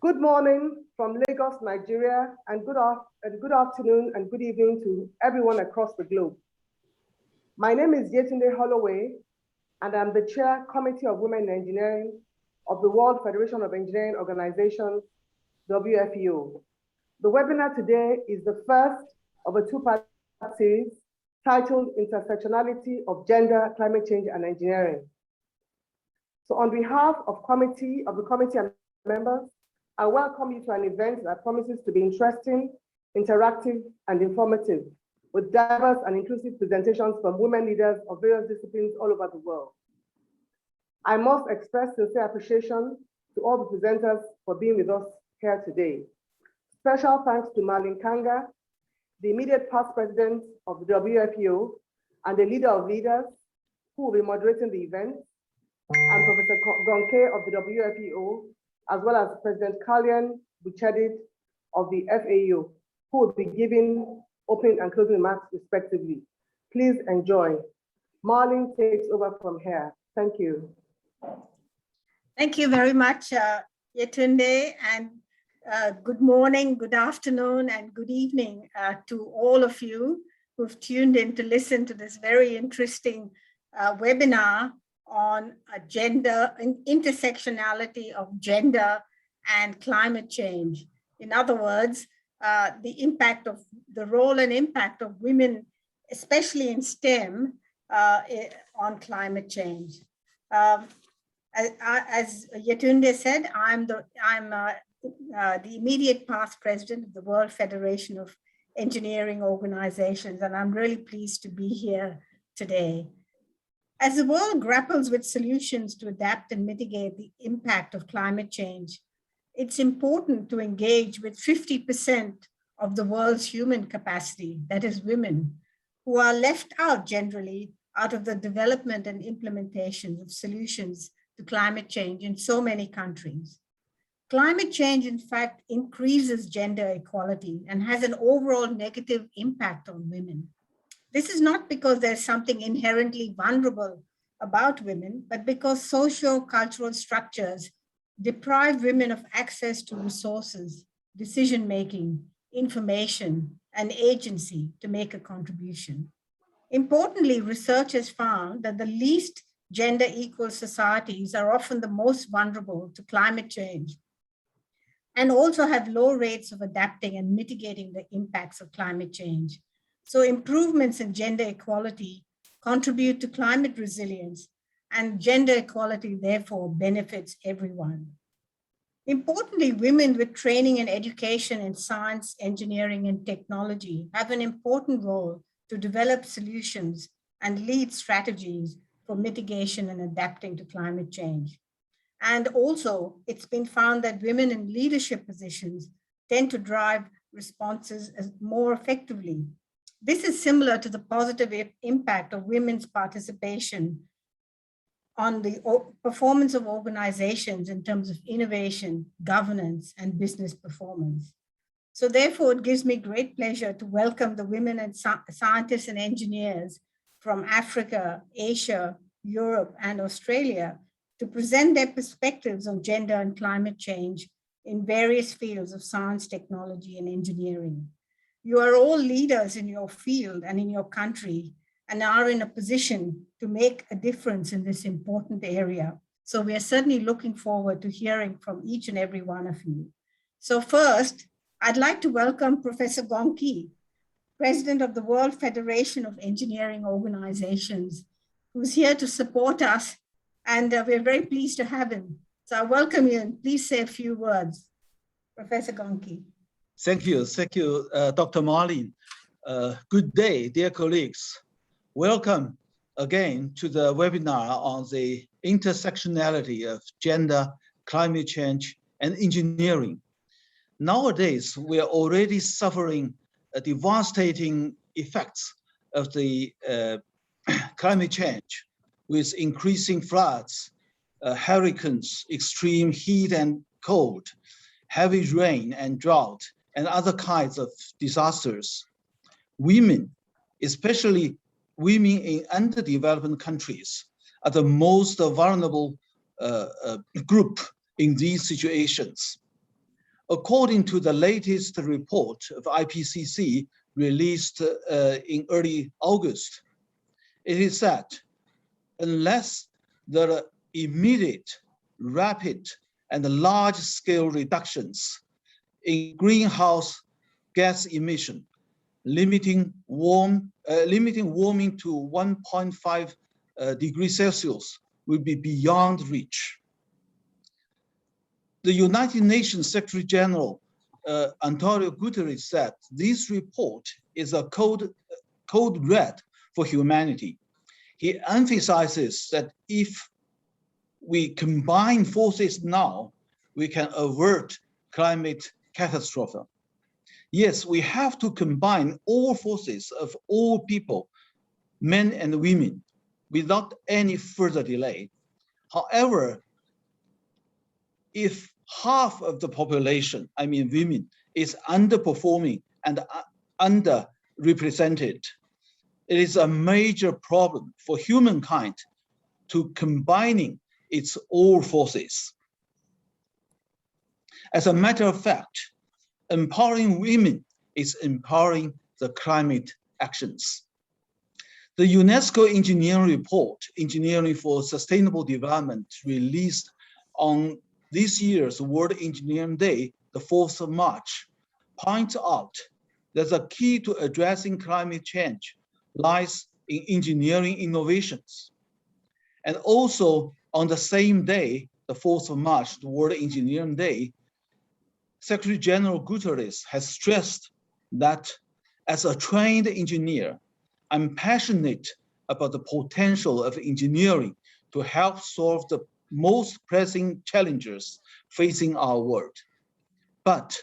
Good morning from Lagos, Nigeria, and good afternoon and good evening to everyone across the globe. My name is Yetunde Holloway, and I'm the Chair, Committee of Women in Engineering of the World Federation of Engineering Organizations, WFEO. The webinar today is the first of a two-part series titled Intersectionality of Gender, Climate Change, and Engineering. So on behalf of the committee and members, I welcome you to an event that promises to be interesting, interactive, and informative, with diverse and inclusive presentations from women leaders of various disciplines all over the world. I must express sincere appreciation to all the presenters for being with us here today. Special thanks to Marlene Kanga, the immediate past president of the WFEO and the leader of leaders who will be moderating the event, and Professor Gong of the WFEO, as well as President Carlien, Bou-Chedid of the FAO, who will be giving opening and closing remarks respectively. Please enjoy. Marlene takes over from here. Thank you. Thank you very much, Yetunde, and good morning, good afternoon, and good evening to all of you who've tuned in to listen to this very interesting webinar on gender and intersectionality of gender and climate change. In other words, the role and impact of women, especially in STEM, on climate change. As Yetunde said, I'm the immediate past president of the World Federation of Engineering Organizations, and I'm really pleased to be here today. As the world grapples with solutions to adapt and mitigate the impact of climate change, it's important to engage with 50% of the world's human capacity, that is women, who are left out generally out of the development and implementation of solutions to climate change in so many countries. Climate change, in fact, increases gender equality and has an overall negative impact on women. This is not because there's something inherently vulnerable about women, but because socio-cultural structures deprive women of access to resources, decision-making, information, and agency to make a contribution. Importantly, research has found that the least gender equal societies are often the most vulnerable to climate change and also have low rates of adapting and mitigating the impacts of climate change. So improvements in gender equality contribute to climate resilience, and gender equality therefore benefits everyone. Importantly, women with training and education in science, engineering, and technology have an important role to develop solutions and lead strategies for mitigation and adapting to climate change. And also, it's been found that women in leadership positions tend to drive responses more effectively. This is similar to the positive impact of women's participation on the performance of organizations in terms of innovation, governance, and business performance. So therefore, it gives me great pleasure to welcome the women and scientists and engineers from Africa, Asia, Europe, and Australia to present their perspectives on gender and climate change in various fields of science, technology, and engineering. You are all leaders in your field and in your country and are in a position to make a difference in this important area. So we are certainly looking forward to hearing from each and every one of you. So first, I'd like to welcome Professor Gong, President of the World Federation of Engineering Organizations, who's here to support us, and we're very pleased to have him. So I welcome you, and please say a few words. Professor Gong. Thank you, Dr. Marlene. Good day, dear colleagues. Welcome again to the webinar on the intersectionality of gender, climate change, and engineering. Nowadays, we are already suffering devastating effects of the climate change, with increasing floods, hurricanes, extreme heat and cold, heavy rain and drought, and other kinds of disasters. Women, especially women in underdeveloped countries, are the most vulnerable group in these situations. According to the latest report of IPCC released in early August, it is said, unless there are immediate, rapid, and large-scale reductions in greenhouse gas emission, limiting warming to 1.5 degrees Celsius will be beyond reach. The United Nations Secretary General Antonio Guterres said this report is a code red for humanity. He emphasizes that if we combine forces now, we can avert climate catastrophe. Yes, we have to combine all forces of all people, men and women, without any further delay. However, if half of the population, I mean women, is underperforming and underrepresented, it is a major problem for humankind to combining its all forces. As a matter of fact, empowering women is empowering the climate actions. The UNESCO Engineering Report, Engineering for Sustainable Development, released on this year's World Engineering Day, the 4th of March, points out that the key to addressing climate change lies in engineering innovations. And also on the same day, the 4th of March, the World Engineering Day, Secretary General Guterres has stressed that as a trained engineer, I'm passionate about the potential of engineering to help solve the most pressing challenges facing our world. But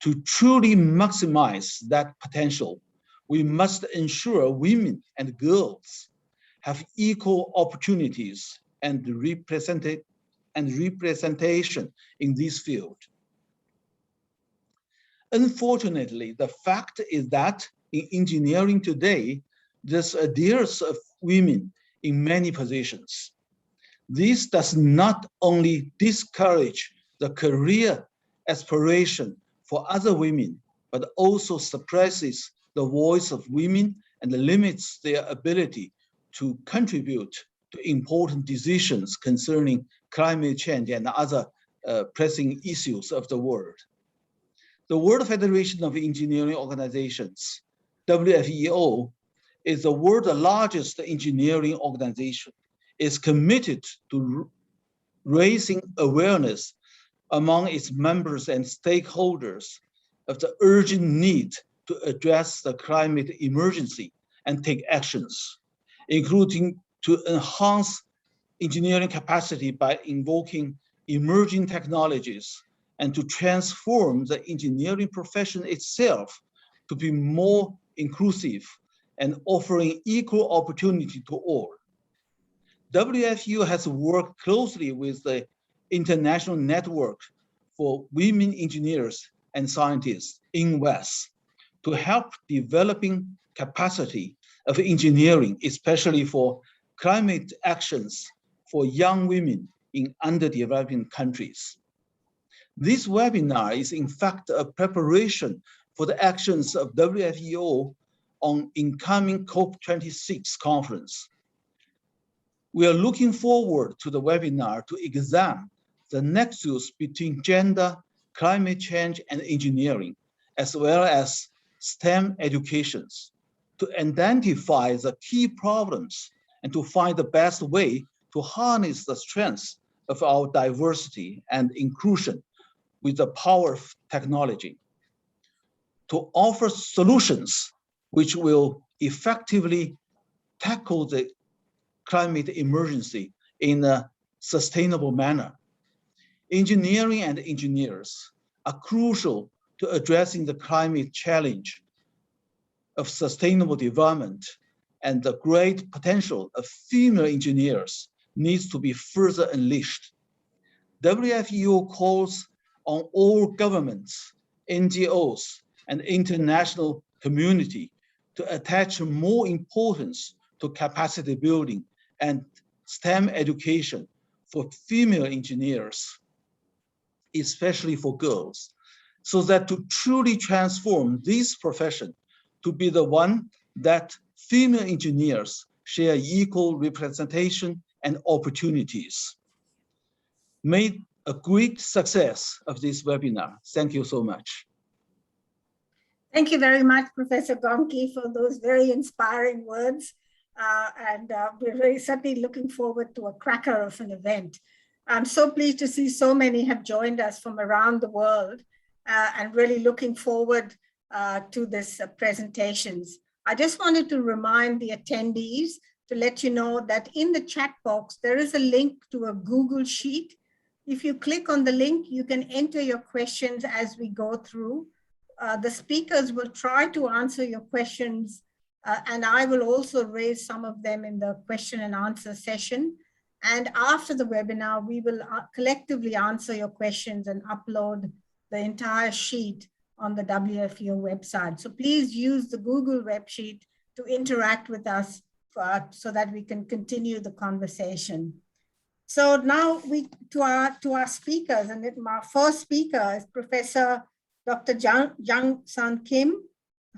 to truly maximize that potential, we must ensure women and girls have equal opportunities and representation in this field. Unfortunately, the fact is that in engineering today, there's a dearth of women in many positions. This does not only discourage the career aspiration for other women, but also suppresses the voice of women and limits their ability to contribute to important decisions concerning climate change and other pressing issues of the world. The World Federation of Engineering Organizations, WFEO, is the world's largest engineering organization, is committed to raising awareness among its members and stakeholders of the urgent need to address the climate emergency and take actions, including to enhance engineering capacity by invoking emerging technologies and to transform the engineering profession itself to be more inclusive and offering equal opportunity to all. WFEO has worked closely with the International Network for Women Engineers and Scientists, INWES, to help developing capacity of engineering, especially for climate actions for young women in underdeveloping countries. This webinar is in fact a preparation for the actions of WFEO on incoming COP26 conference. We are looking forward to the webinar to examine the nexus between gender, climate change, and engineering, as well as STEM educations, to identify the key problems and to find the best way to harness the strengths of our diversity and inclusion with the power of technology, to offer solutions which will effectively tackle the climate emergency in a sustainable manner. Engineering and engineers are crucial to addressing the climate challenge of sustainable development, and the great potential of female engineers needs to be further unleashed. WFEO calls on all governments, NGOs, and international community to attach more importance to capacity building and STEM education for female engineers, especially for girls. so that to truly transform this profession to be the one that female engineers share equal representation and opportunities. Made a great success of this webinar. Thank you so much. Thank you very much, Professor Gongki, for those very inspiring words. We're very certainly looking forward to a cracker of an event. I'm so pleased to see so many have joined us from around the world and really looking forward to this presentations. I just wanted to remind the attendees to let you know that in the chat box, there is a link to a Google Sheet. If you click on the link, you can enter your questions as we go through. The speakers will try to answer your questions, and I will also raise some of them in the question and answer session. And after the webinar, we will collectively answer your questions and upload the entire sheet on the WFEO website. So please use the Google web sheet to interact with us so that we can continue the conversation. So now to our speakers, and our first speaker is Professor Dr. Jung Kim,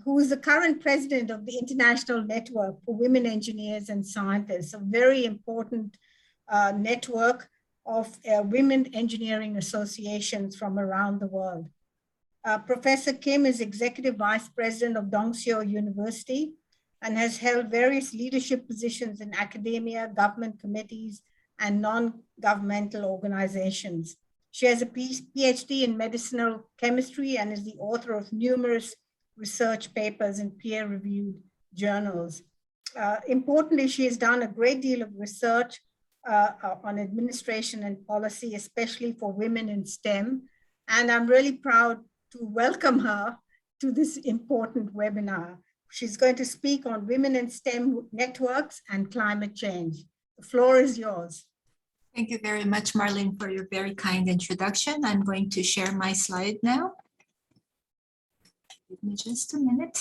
who is the current president of the International Network for Women Engineers and Scientists, a very important network of women engineering associations from around the world. Professor Kim is executive vice president of Dongseo University and has held various leadership positions in academia, government committees, and non-governmental organizations. She has a PhD in medicinal chemistry and is the author of numerous research papers in peer-reviewed journals. Importantly, she has done a great deal of research on administration and policy, especially for women in STEM. And I'm really proud to welcome her to this important webinar. She's going to speak on women in STEM networks and climate change. The floor is yours. Thank you very much, Marlene, for your very kind introduction. I'm going to share my slide now. Give me just a minute.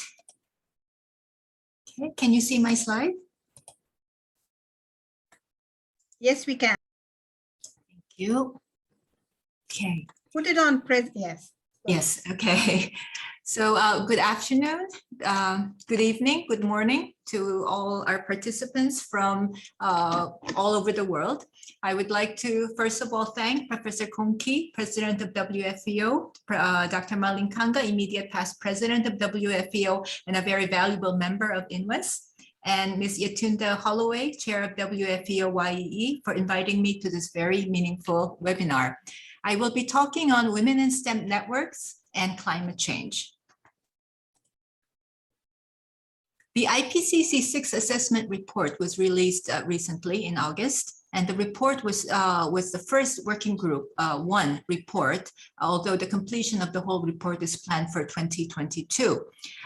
Okay, can you see my slide? Yes, we can. Thank you. Okay. Put it on, yes. Yes, okay. So good afternoon, good evening, good morning to all our participants from all over the world. I would like to, first of all, thank Professor Gongki, President of WFEO, Dr. Marlene Kanga, immediate past President of WFEO and a very valuable member of INWES, and Ms. Yetunde Holloway, Chair of WFEO WIE, for inviting me to this very meaningful webinar. I will be talking on women in STEM networks and climate change. The IPCC 6th Assessment Report was released recently in August, and the report was the first working group 1 report, although the completion of the whole report is planned for 2022.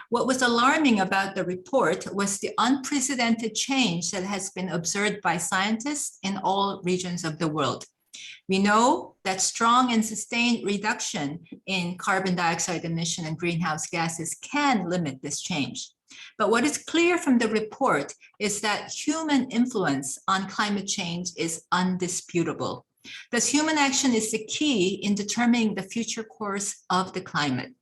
What was alarming about the report was the unprecedented change that has been observed by scientists in all regions of the world. We know that strong and sustained reduction in carbon dioxide emission and greenhouse gases can limit this change. But what is clear from the report is that human influence on climate change is undisputable. Thus, human action is the key in determining the future course of the climate.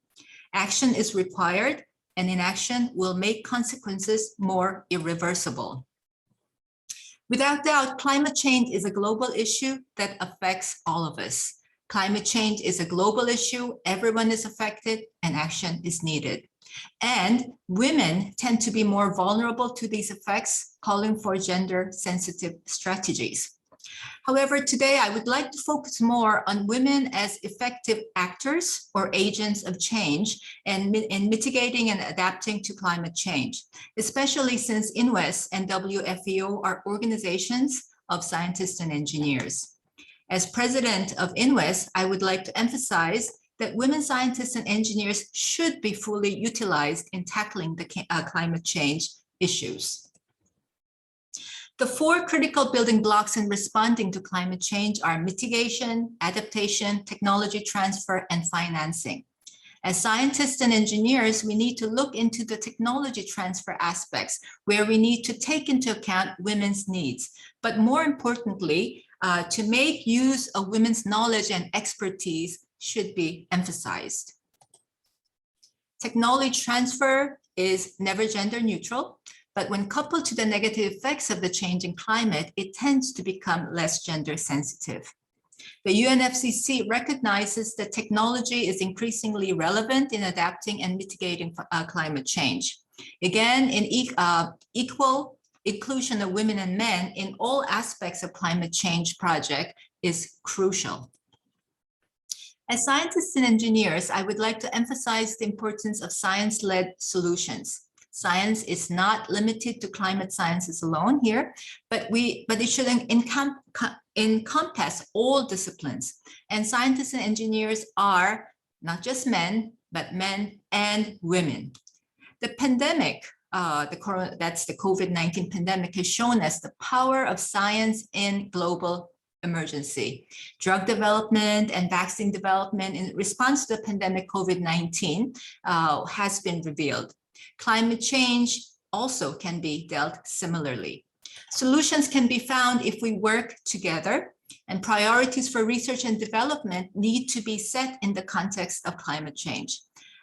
Action is required, and inaction will make consequences more irreversible. Without doubt, climate change is a global issue that affects all of us. Climate change is a global issue, everyone is affected, and action is needed. And women tend to be more vulnerable to these effects, calling for gender-sensitive strategies. However, today I would like to focus more on women as effective actors or agents of change and in mitigating and adapting to climate change, especially since INWES and WFEO are organizations of scientists and engineers. As president of INWES, I would like to emphasize that women scientists and engineers should be fully utilized in tackling the climate change issues. The 4 critical building blocks in responding to climate change are mitigation, adaptation, technology transfer, and financing. As scientists and engineers, we need to look into the technology transfer aspects where we need to take into account women's needs, but more importantly, to make use of women's knowledge and expertise should be emphasized. Technology transfer is never gender neutral, but when coupled to the negative effects of the changing climate, it tends to become less gender sensitive. The UNFCCC recognizes that technology is increasingly relevant in adapting and mitigating climate change. Again, in equal inclusion of women and men in all aspects of climate change project is crucial. As scientists and engineers, I would like to emphasize the importance of science-led solutions. Science is not limited to climate sciences alone here, but it should encompass all disciplines. And scientists and engineers are not just men, but men and women. The pandemic, that's the COVID-19 pandemic, has shown us the power of science in global emergency. Drug development and vaccine development in response to the pandemic COVID-19 has been revealed. Climate change also can be dealt similarly. Solutions can be found if we work together, and priorities for research and development need to be set in the context of climate change.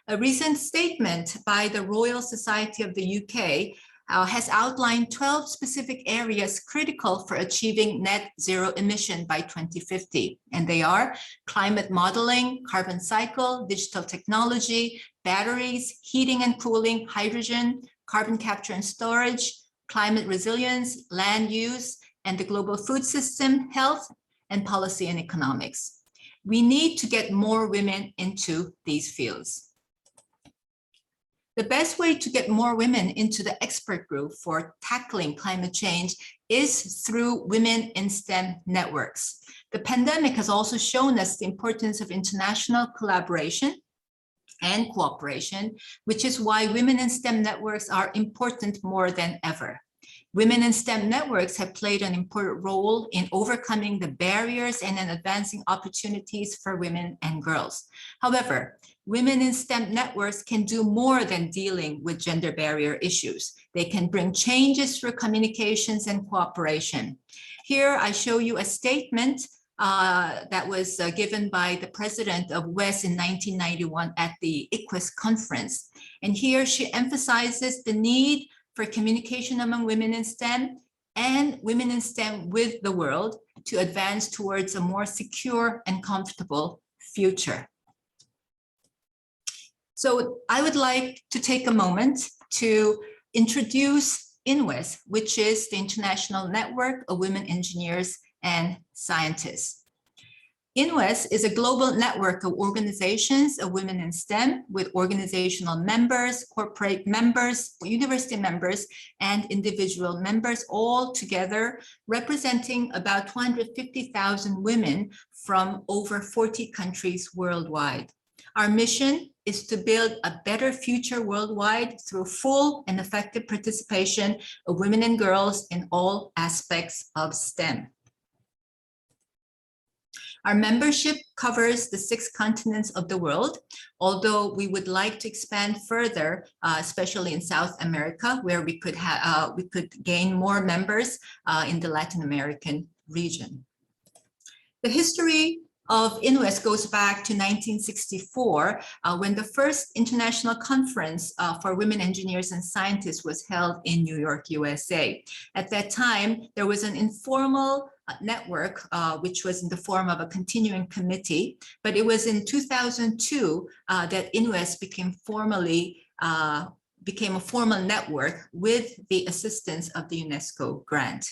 A recent statement by the Royal Society of the UK has outlined 12 specific areas critical for achieving net zero emission by 2050. And they are climate modeling, carbon cycle, digital technology, batteries, heating and cooling, hydrogen, carbon capture and storage, climate resilience, land use, and the global food system, health, and policy and economics. We need to get more women into these fields. The best way to get more women into the expert group for tackling climate change is through women in STEM networks. The pandemic has also shown us the importance of international collaboration and cooperation, which is why women in STEM networks are important more than ever. Women in STEM networks have played an important role in overcoming the barriers and in advancing opportunities for women and girls. However, women in STEM networks can do more than dealing with gender barrier issues. They can bring changes through communications and cooperation. Here I show you a statement that was given by the president of WES in 1991 at the INWES conference. And here she emphasizes the need for communication among women in STEM and women in STEM with the world to advance towards a more secure and comfortable future. So I would like to take a moment to introduce INWES, which is the International Network of Women Engineers and Scientists. INWES is a global network of organizations of women in STEM with organizational members, corporate members, university members, and individual members, all together representing about 250,000 women from over 40 countries worldwide. Our mission is to build a better future worldwide through full and effective participation of women and girls in all aspects of STEM. Our membership covers the 6 continents of the world, although we would like to expand further, especially in South America, where we could gain more members in the Latin American region. The history of INWES goes back to 1964, when the first international conference for women engineers and scientists was held in New York, USA. At that time, there was an informal network, which was in the form of a continuing committee, but it was in 2002 that INWES became a formal network with the assistance of the UNESCO grant.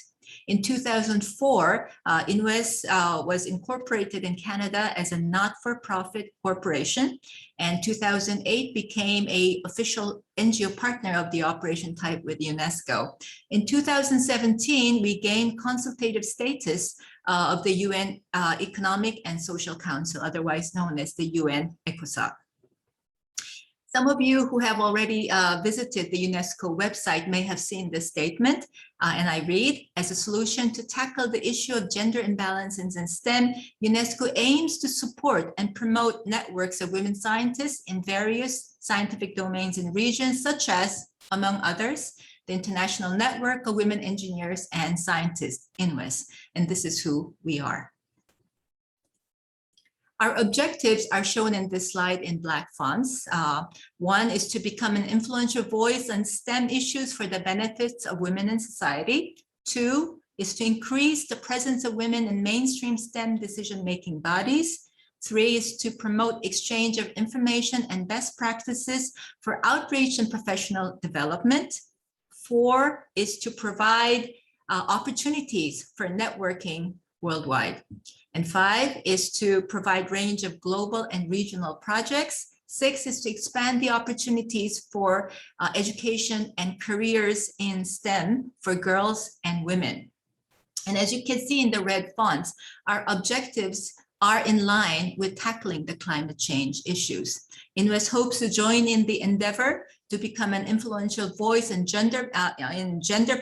In 2004, INWES was incorporated in Canada as a not-for-profit corporation, and 2008 became an official NGO partner of the operation type with UNESCO. In 2017, we gained consultative status of the UN Economic and Social Council, otherwise known as the UN ECOSOC. Some of you who have already visited the UNESCO website may have seen this statement, and I read, as a solution to tackle the issue of gender imbalances in STEM, UNESCO aims to support and promote networks of women scientists in various scientific domains and regions, such as, among others, the International Network of Women Engineers and Scientists, INWES, and this is who we are. Our objectives are shown in this slide in black fonts. One is to become an influential voice on STEM issues for the benefits of women in society. Two is to increase the presence of women in mainstream STEM decision-making bodies. Three is to promote exchange of information and best practices for outreach and professional development. Four is to provide opportunities for networking worldwide. And five is to provide range of global and regional projects. Six is to expand the opportunities for education and careers in STEM for girls and women. And as you can see in the red fonts, our objectives are in line with tackling the climate change issues. INWES hopes to join in the endeavor to become an influential voice in gender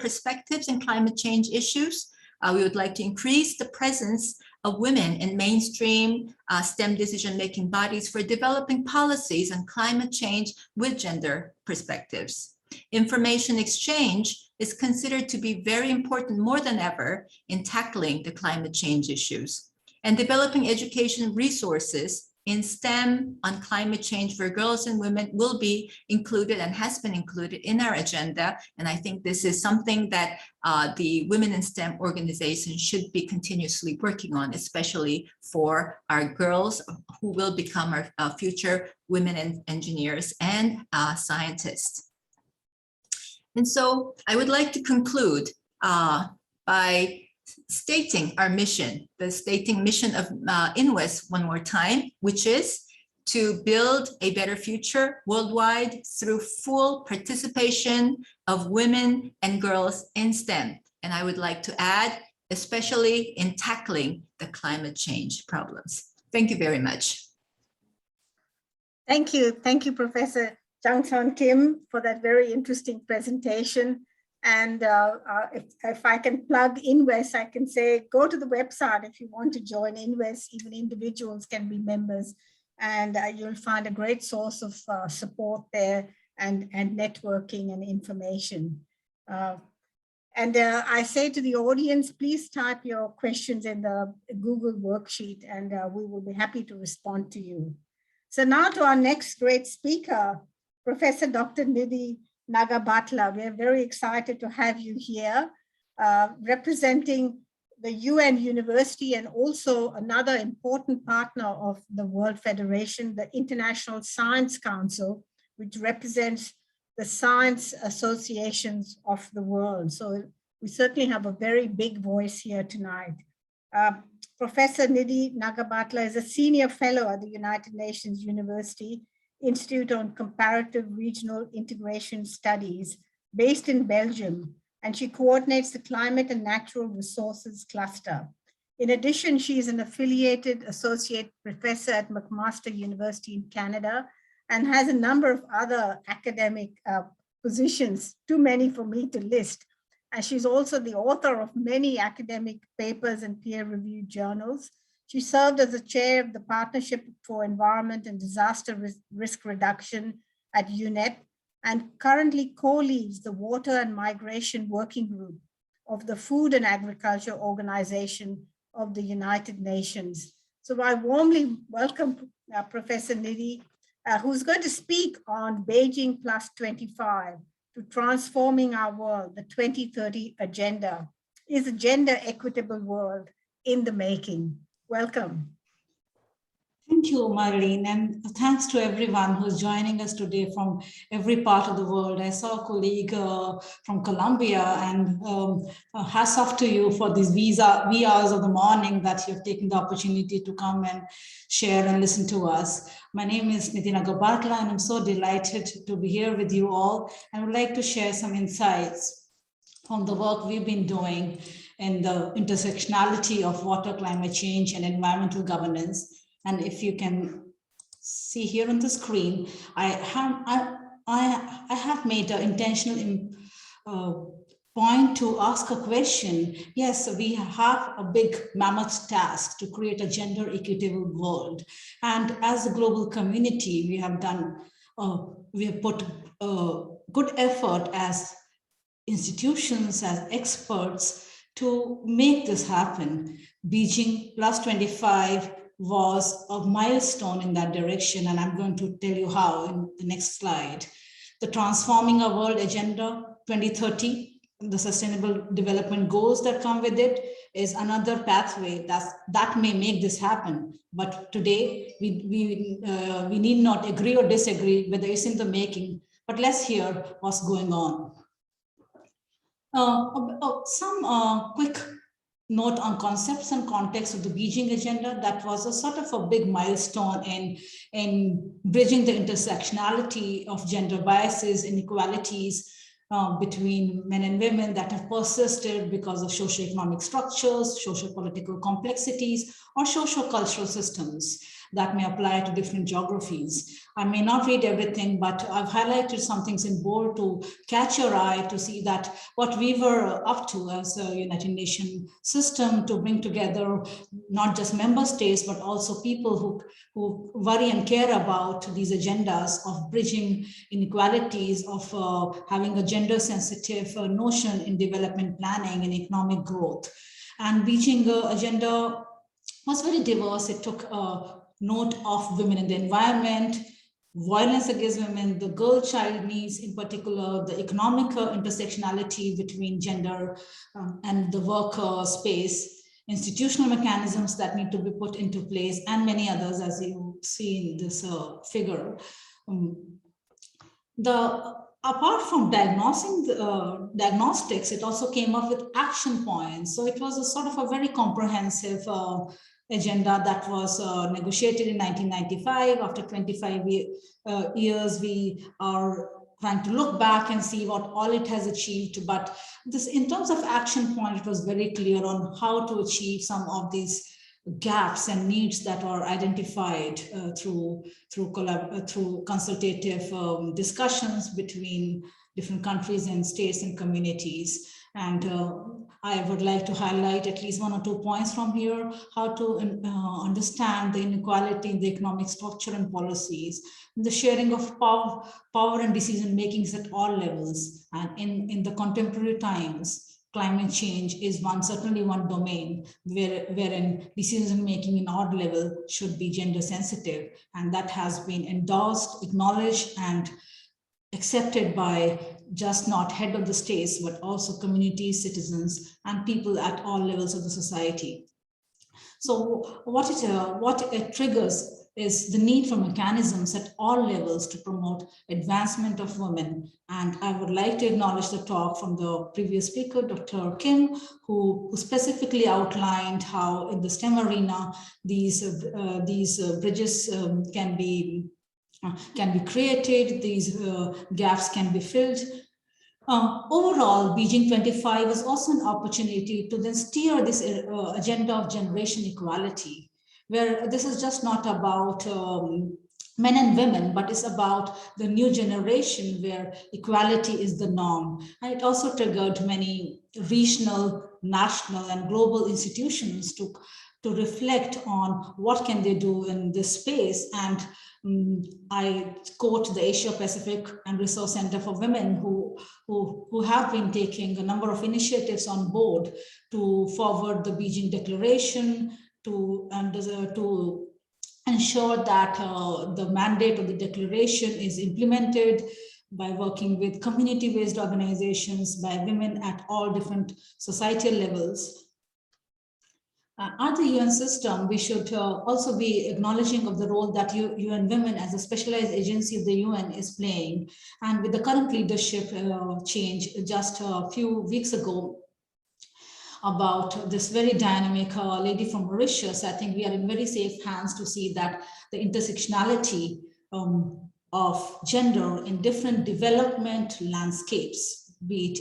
perspectives in climate change issues. We would like to increase the presence of women in mainstream STEM decision-making bodies for developing policies on climate change with gender perspectives. Information exchange is considered to be very important more than ever in tackling the climate change issues. And developing education resources in STEM on climate change for girls and women will be included and has been included in our agenda. And I think this is something that the Women in STEM organization should be continuously working on, especially for our girls who will become our future women engineers and scientists. And so I would like to conclude by stating our mission, the stating mission of INWES one more time, which is to build a better future worldwide through full participation of women and girls in STEM. And I would like to add, especially in tackling the climate change problems. Thank you very much. Thank you, Professor Jung Kim, for that very interesting presentation. And if I can plug INWES, I can say, go to the website if you want to join INWES. Even individuals can be members, and you'll find a great source of support there and networking and information. And I say to the audience, please type your questions in the Google worksheet, and we will be happy to respond to you. So now to our next great speaker, Professor Dr. Nidhi Nagabhatla. We're very excited to have you here, representing the UN University and also another important partner of the World Federation, the International Science Council, which represents the science associations of the world. So we certainly have a very big voice here tonight. Professor Nidhi Nagabhatla is a senior fellow at the United Nations University Institute on Comparative Regional Integration Studies, based in Belgium, and she coordinates the Climate and Natural Resources Cluster. In addition, she is an affiliated associate professor at McMaster University in Canada and has a number of other academic positions, too many for me to list. And she's also the author of many academic papers and peer-reviewed journals. She served as the chair of the Partnership for Environment and Disaster Risk Reduction at UNEP, and currently co-leads the Water and Migration Working Group of the Food and Agriculture Organization of the United Nations. So I warmly welcome Professor Nidhi, who's going to speak on Beijing Plus 25 to transforming our world. The 2030 agenda is a gender equitable world in the making. Welcome. Thank you, Marlene, and thanks to everyone who's joining us today from every part of the world. I saw a colleague from Colombia, and hats off to you for these wee hours of the morning that you've taken the opportunity to come and share and listen to us. My name is Nidhi Nagabhatla, and I'm so delighted to be here with you all. I would like to share some insights on the work we've been doing in the intersectionality of water, climate change, and environmental governance. And if you can see here on the screen, I have made an intentional point to ask a question. Yes, we have a big mammoth task to create a gender equitable world. And as a global community, we have put good effort as institutions, as experts, to make this happen. Beijing Plus 25 was a milestone in that direction, and I'm going to tell you how in the next slide. The Transforming Our World Agenda 2030, the Sustainable Development Goals that come with it, is another pathway that may make this happen. But today, we need not agree or disagree whether it's in the making, but let's hear what's going on. Some quick note on concepts and context of the Beijing Agenda. That was a sort of a big milestone in bridging the intersectionality of gender biases, inequalities between men and women that have persisted because of socioeconomic structures, socio-political complexities, or socio-cultural systems that may apply to different geographies. I may not read everything, but I've highlighted some things in bold to catch your eye, to see that what we were up to as a United Nations system to bring together not just member states, but also people who worry and care about these agendas of bridging inequalities, of having a gender sensitive notion in development planning and economic growth. And Beijing agenda was very diverse. It took note of women in the environment, violence against women, the girl-child needs in particular, the economic intersectionality between gender and the work space, institutional mechanisms that need to be put into place, and many others, as you see in this figure. Apart from diagnostics, it also came up with action points. So it was a sort of a very comprehensive agenda that was negotiated in 1995. After 25 years, we are trying to look back and see what all it has achieved. But this, in terms of action point, it was very clear on how to achieve some of these gaps and needs that are identified through consultative discussions between different countries and states and communities. And I would like to highlight at least 1 or 2 points from here: how to understand the inequality in the economic structure and policies, the sharing of power and decision makings at all levels. And in the contemporary times, climate change is certainly one domain wherein decision making in odd level should be gender sensitive, and that has been endorsed, acknowledged, and accepted by just not head of the states, but also communities, citizens, and people at all levels of the society. So what it triggers is the need for mechanisms at all levels to promote advancement of women. And I would like to acknowledge the talk from the previous speaker, Dr. Kim, who specifically outlined how in the STEM arena, these bridges can be created, these gaps can be filled. Overall, Beijing 25 is also an opportunity to then steer this agenda of generation equality, where this is just not about men and women, but it's about the new generation where equality is the norm. And it also triggered many regional, national, and global institutions to reflect on what can they do in this space. And I quote the Asia Pacific and Resource Center for Women, who have been taking a number of initiatives on board to forward the Beijing Declaration, to ensure that the mandate of the declaration is implemented by working with community-based organizations, by women at all different societal levels. At the UN system, we should also be acknowledging of the role that UN Women as a specialized agency of the UN is playing. And with the current leadership change just a few weeks ago, about this very dynamic lady from Mauritius, I think we are in very safe hands to see that the intersectionality of gender in different development landscapes, be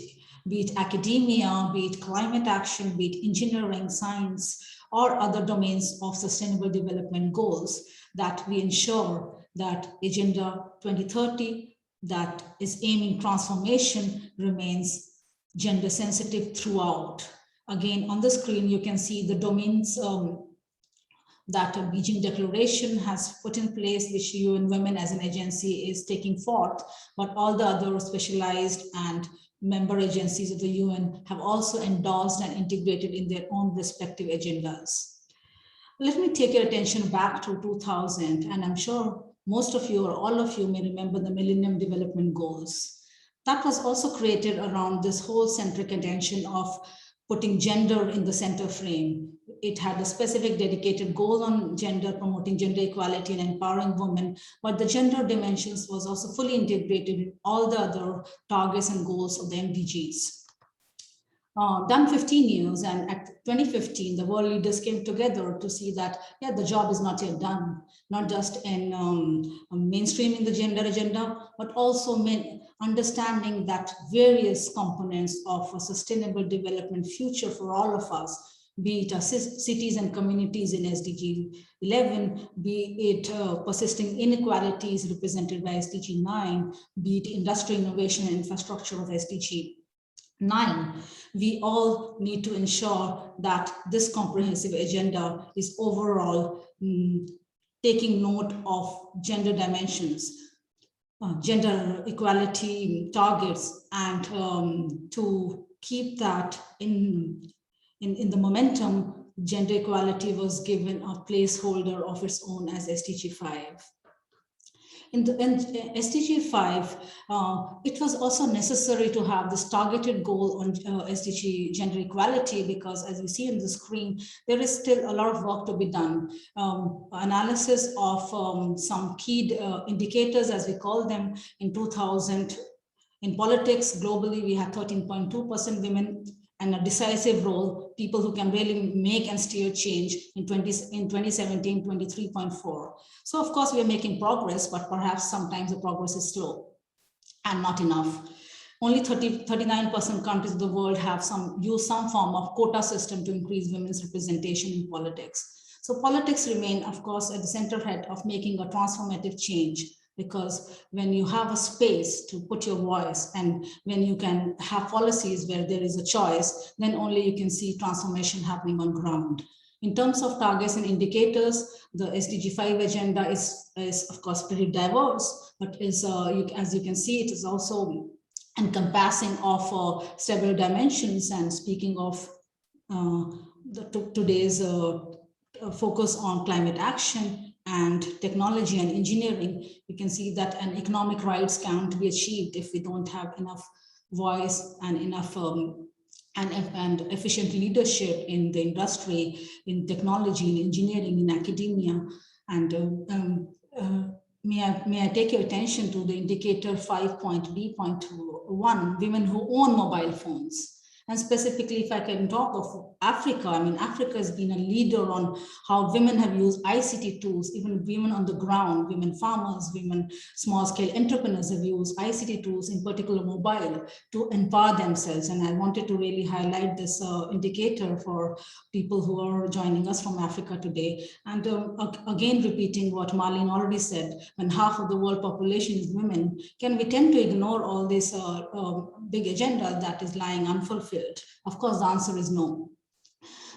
it academia, be it climate action, be it engineering, science, or other domains of sustainable development goals, that we ensure that Agenda 2030 that is aiming transformation remains gender sensitive throughout. Again, on the screen, you can see the domains that a Beijing Declaration has put in place, which UN Women as an agency is taking forth, but all the other specialized and member agencies of the UN have also endorsed and integrated in their own respective agendas. Let me take your attention back to 2000, and I'm sure most of you or all of you may remember the Millennium Development Goals. That was also created around this whole centric attention of putting gender in the center frame. It had a specific dedicated goal on gender, promoting gender equality and empowering women, but the gender dimensions was also fully integrated in all the other targets and goals of the MDGs. Done 15 years, and at 2015, the world leaders came together to see that, yeah, the job is not yet done, not just in mainstreaming the gender agenda, but also understanding that various components of a sustainable development future for all of us, be it our cities and communities in SDG 11, be it persisting inequalities represented by SDG 9, be it industry, innovation, and infrastructure of SDG 9, we all need to ensure that this comprehensive agenda is overall taking note of gender dimensions, gender equality targets, and to keep that in the momentum, gender equality was given a placeholder of its own as SDG 5. In SDG 5, it was also necessary to have this targeted goal on SDG gender equality, because as you see on the screen, there is still a lot of work to be done. Analysis of some key indicators, as we call them, in 2000. In politics, globally, we had 13.2% women, and a decisive role, people who can really make and steer change. In 2017, 23.4. So of course, we are making progress, but perhaps sometimes the progress is slow and not enough. Only 39% countries of the world have use some form of quota system to increase women's representation in politics. So politics remain, of course, at the center of making a transformative change, because when you have a space to put your voice, and when you can have policies where there is a choice, then only you can see transformation happening on ground. In terms of targets and indicators, the SDG 5 agenda is of course pretty diverse, but is as you can see, it is also encompassing of several dimensions. And speaking of today's focus on climate action and technology and engineering, we can see that an economic rights can't be achieved if we don't have enough voice and enough and efficient leadership in the industry, in technology, in engineering, in academia. And may I take your attention to the indicator 5.B.1, women who own mobile phones. And specifically, if I can talk of Africa, I mean, Africa has been a leader on how women have used ICT tools, even women on the ground, women farmers, women small-scale entrepreneurs have used ICT tools, in particular mobile, to empower themselves. And I wanted to really highlight this indicator for people who are joining us from Africa today. And again, repeating what Marlene already said, when half of the world population is women, can we tend to ignore all this big agenda that is lying unfulfilled? Of course, the answer is no.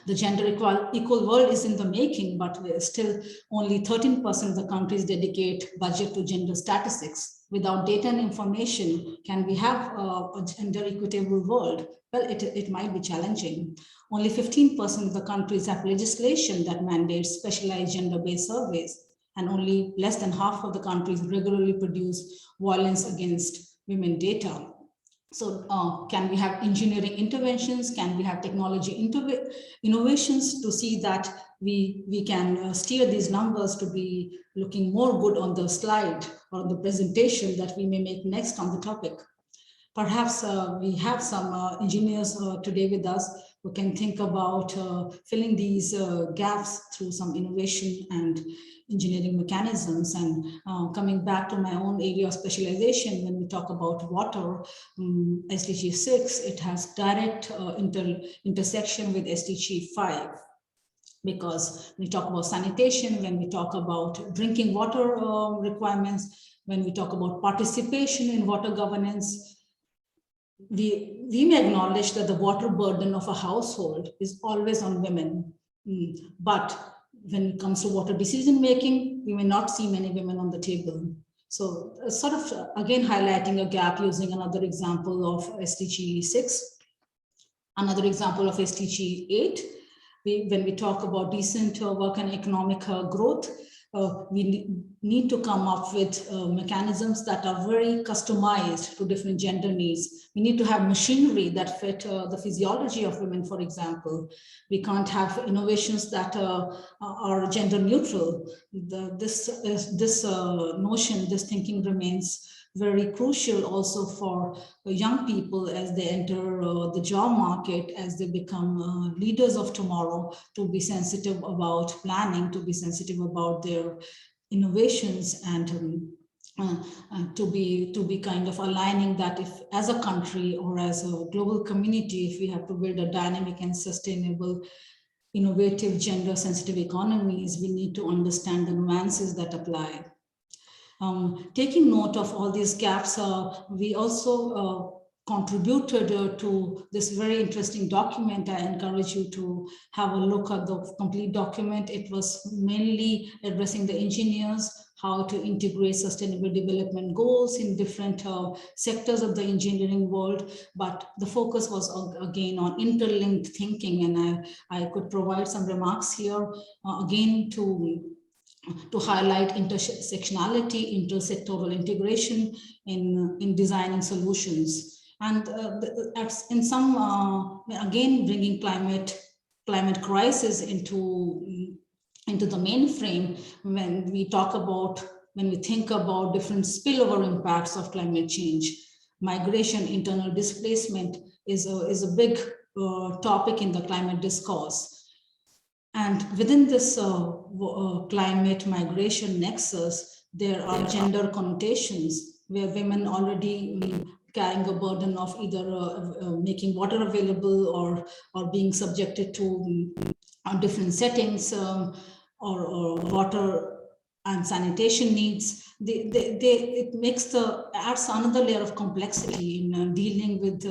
The gender equal world is in the making, but still only 13% of the countries dedicate budget to gender statistics. Without data and information, can we have a gender equitable world? Well, it might be challenging. Only 15% of the countries have legislation that mandates specialized gender-based surveys, and only less than half of the countries regularly produce violence against women data. So can we have engineering interventions? Can we have technology innovations to see that we can steer these numbers to be looking more good on the slide or the presentation that we may make next on the topic? Perhaps we have some engineers today with us who can think about filling these gaps through some innovation and engineering mechanisms. And coming back to my own area of specialization, when we talk about water, SDG 6, it has direct intersection with SDG 5. Because we talk about sanitation, when we talk about drinking water requirements, when we talk about participation in water governance, we may acknowledge that the water burden of a household is always on women. But when it comes to water decision making, we may not see many women on the table. So sort of, again, highlighting a gap using another example of SDG 6, another example of SDG 8. when we talk about decent work and economic growth, we need to come up with mechanisms that are very customized to different gender needs. We need to have machinery that fit the physiology of women, for example. We can't have innovations that are gender neutral. This notion, this thinking remains very crucial also for young people as they enter the job market, as they become leaders of tomorrow, to be sensitive about planning, to be sensitive about their innovations, and to be kind of aligning that if as a country or as a global community, if we have to build a dynamic and sustainable, innovative, gender sensitive economies, we need to understand the nuances that apply. Taking note of all these gaps, we also contributed to this very interesting document. I encourage you to have a look at the complete document. It was mainly addressing the engineers, how to integrate sustainable development goals in different sectors of the engineering world. But the focus was again on interlinked thinking, and I could provide some remarks here again to highlight intersectionality, intersectoral integration in designing solutions. And in some, again, bringing climate crisis into the mainframe when we think about different spillover impacts of climate change. Migration, internal displacement is a big topic in the climate discourse. And within this climate migration nexus, there are gender connotations where women already carrying a burden of either making water available or being subjected to different settings or water and sanitation needs. It adds another layer of complexity in dealing with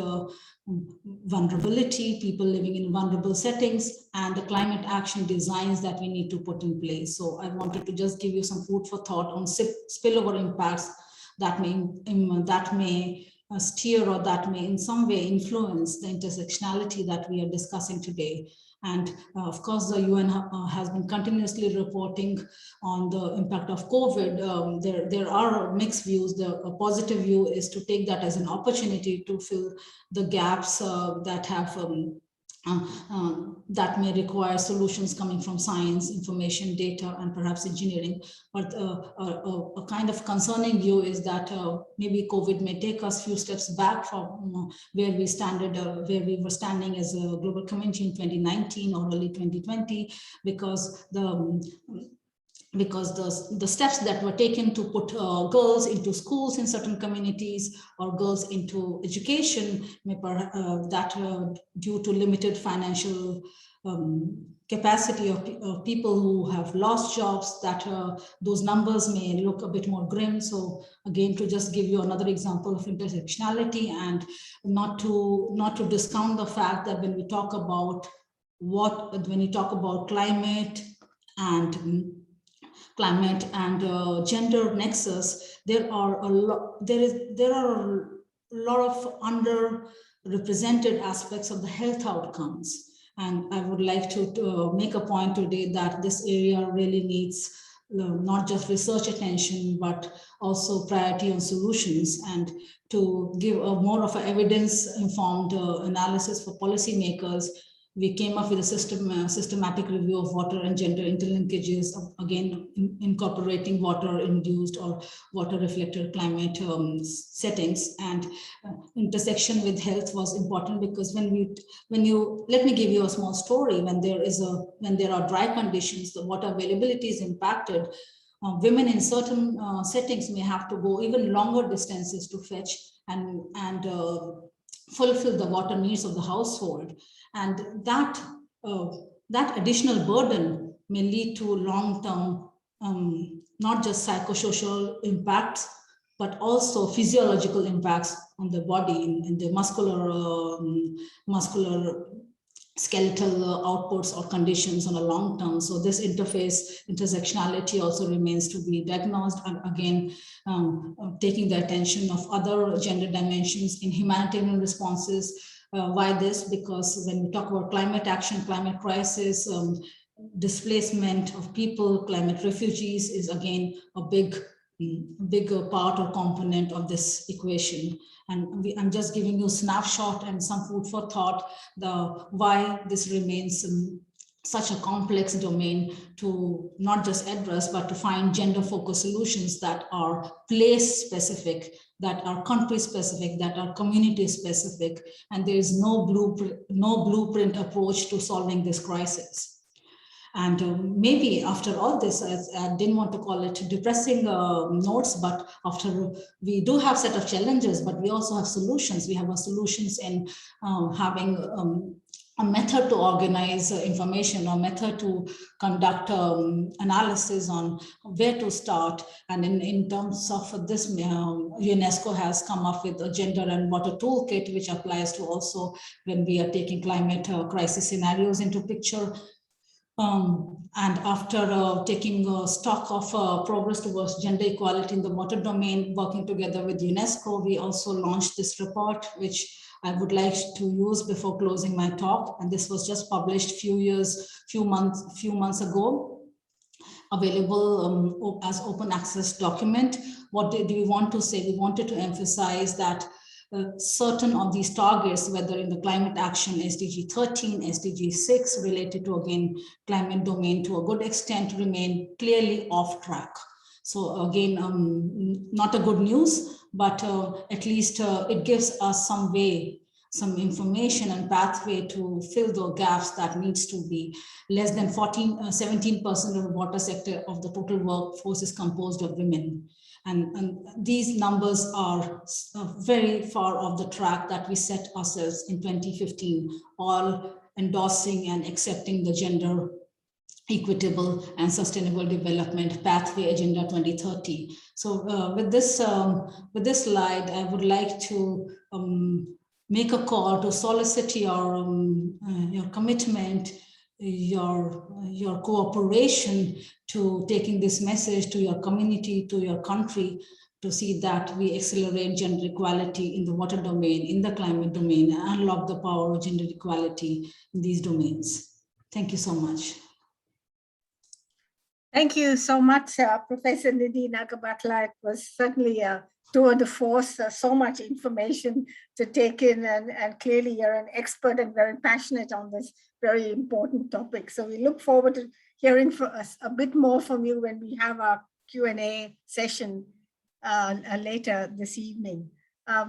vulnerability, people living in vulnerable settings, and the climate action designs that we need to put in place. So I wanted to just give you some food for thought on spillover impacts that may steer or that may in some way influence the intersectionality that we are discussing today. And of course, the UN has been continuously reporting on the impact of COVID. There are mixed views. The positive view is to take that as an opportunity to fill the gaps that have that may require solutions coming from science, information, data, and perhaps engineering. But a kind of concerning view is that maybe COVID may take us a few steps back from where we were standing as a global community in 2019 or early 2020, because the steps that were taken to put girls into schools in certain communities or girls into education, due to limited financial capacity of people who have lost jobs, that those numbers may look a bit more grim. So again, to just give you another example of intersectionality, and not to discount the fact that when we talk about climate and gender nexus, there are a lot of underrepresented aspects of the health outcomes. And I would like to make a point today that this area really needs not just research attention, but also priority on solutions, and to give a more of an evidence-informed analysis for policymakers. We came up with a systematic review of water and gender interlinkages, again, incorporating water-induced or water-reflected climate settings. And intersection with health was important because let me give you a small story. When there are dry conditions, the water availability is impacted. Women in certain settings may have to go even longer distances to fetch and fulfill the water needs of the household. And that additional burden may lead to long-term, not just psychosocial impacts, but also physiological impacts on the body in the muscular skeletal outputs or conditions on a long term. So this intersectionality also remains to be diagnosed, and again, taking the attention of other gender dimensions in humanitarian responses. Why this? Because when we talk about climate action, climate crisis, displacement of people, climate refugees is again a bigger part or component of this equation. And I'm just giving you a snapshot and some food for thought, why this remains such a complex domain to not just address, but to find gender-focused solutions that are place-specific, that are country-specific, that are community-specific, and there is no blueprint approach to solving this crisis. And maybe after all this, I didn't want to call it depressing notes, but after we do have a set of challenges, but we also have solutions. We have solutions in having a method to organize information, or method to conduct analysis on where to start. And in terms of this, UNESCO has come up with a gender and water toolkit, which applies to also when we are taking climate crisis scenarios into picture. And after taking stock of progress towards gender equality in the water domain, working together with UNESCO, we also launched this report, which I would like to use before closing my talk. And this was just published few months ago, available as open access document. What do we want to say? We wanted to emphasize that certain of these targets, whether in the climate action, SDG 13, SDG 6, related to, again, climate domain to a good extent, remain clearly off track. So again, not a good news, but at least it gives us some way, some information and pathway to fill the gaps that needs to be. Less than 17% of the water sector of the total workforce is composed of women. And these numbers are very far off the track that we set ourselves in 2015, all endorsing and accepting the gender equitable and sustainable development pathway agenda 2030. So with this slide, I would like to make a call to solicit your commitment, your cooperation to taking this message to your community, to your country, to see that we accelerate gender equality in the water domain, in the climate domain, and unlock the power of gender equality in these domains. Thank you so much. Thank you so much, Professor Nidhi Nagabhatla. It was certainly a tour de force, so much information to take in, and clearly you're an expert and very passionate on this very important topic. So we look forward to hearing from us a bit more from you when we have our Q&A session later this evening.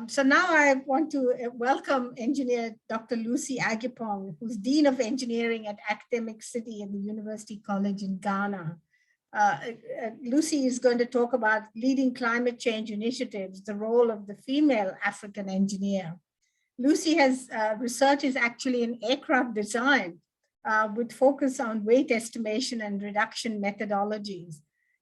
So now I want to welcome engineer Dr. Lucy Agyepong, who's Dean of Engineering at Academic City in the University College in Ghana. Lucy is going to talk about leading climate change initiatives, the role of the female African engineer. Lucy has research is actually in aircraft design with focus on weight estimation and reduction methodologies.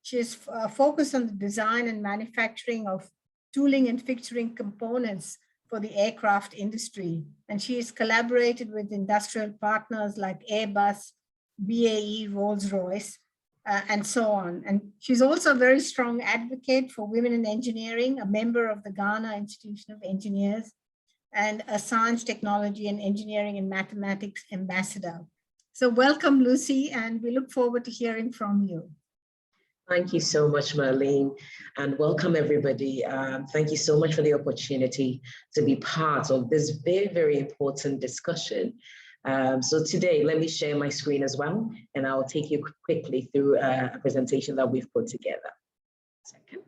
She is focused on the design and manufacturing of tooling and fixturing components for the aircraft industry. And she has collaborated with industrial partners like Airbus, BAE, Rolls-Royce, and so on. And she's also a very strong advocate for women in engineering, a member of the Ghana Institution of Engineers, and a science, technology, and engineering and mathematics ambassador. So welcome, Lucy, and we look forward to hearing from you. Thank you so much, Marlene, and welcome everybody. Thank you so much for the opportunity to be part of this very, very important discussion. So today, let me share my screen as well, and I'll take you quickly through a presentation that we've put together. Second.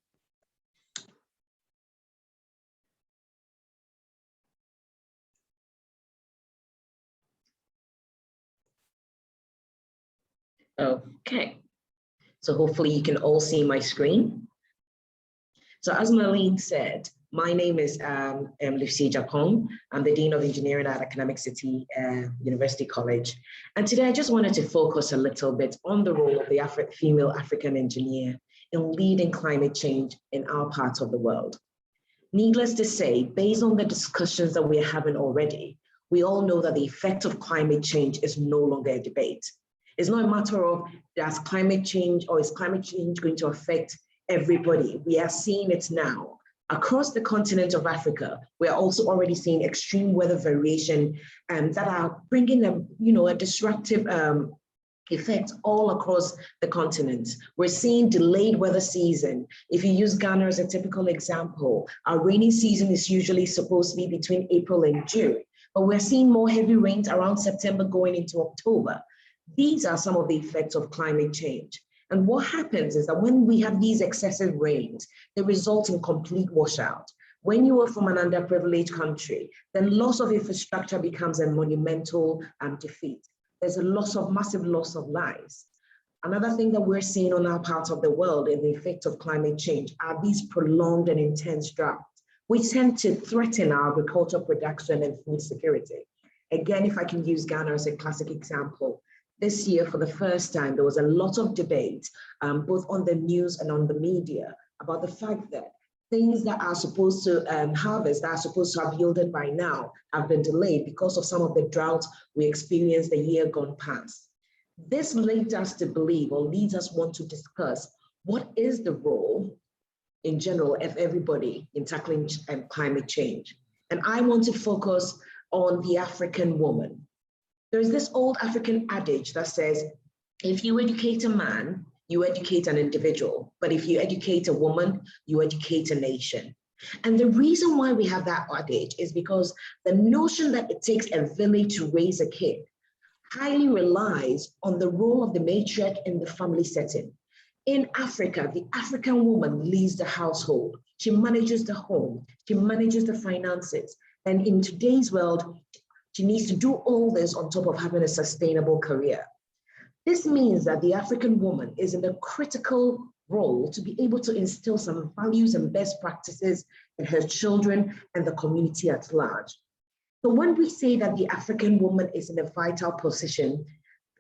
Okay. So hopefully you can all see my screen. So as Marlene said, my name is Lucy Agyepong. I'm the Dean of Engineering at Academic City University College. And today I just wanted to focus a little bit on the role of the female African engineer in leading climate change in our part of the world. Needless to say, based on the discussions that we're having already, we all know that the effect of climate change is no longer a debate. It's not a matter of does climate change or is climate change going to affect everybody? We are seeing it now Across the continent of Africa, we are also already seeing extreme weather variation that are bringing a disruptive effect all across the continent. We're seeing delayed weather season. If you use Ghana as a typical example, our rainy season is usually supposed to be between April and June, but we're seeing more heavy rains around September going into October. These are some of the effects of climate change. And what happens is that when we have these excessive rains, they result in complete washout. When you are from an underprivileged country, then loss of infrastructure becomes a monumental defeat. There's a massive loss of lives. Another thing that we're seeing on our part of the world in the effect of climate change are these prolonged and intense droughts, which tend to threaten our agricultural production and food security. Again, if I can use Ghana as a classic example, this year, for the first time, there was a lot of debate, both on the news and on the media, about the fact that things that are supposed to harvest, that are supposed to have yielded by now, have been delayed because of some of the droughts we experienced the year gone past. This leads us to believe, or leads us want to discuss, what is the role in general of everybody in tackling climate change? And I want to focus on the African woman. There's this old African adage that says, if you educate a man, you educate an individual, but if you educate a woman, you educate a nation. And the reason why we have that adage is because the notion that it takes a village to raise a kid highly relies on the role of the matriarch in the family setting. In Africa, the African woman leads the household. She manages the home, she manages the finances. And in today's world, she needs to do all this on top of having a sustainable career. This means that the African woman is in a critical role to be able to instill some values and best practices in her children and the community at large. So when we say that the African woman is in a vital position,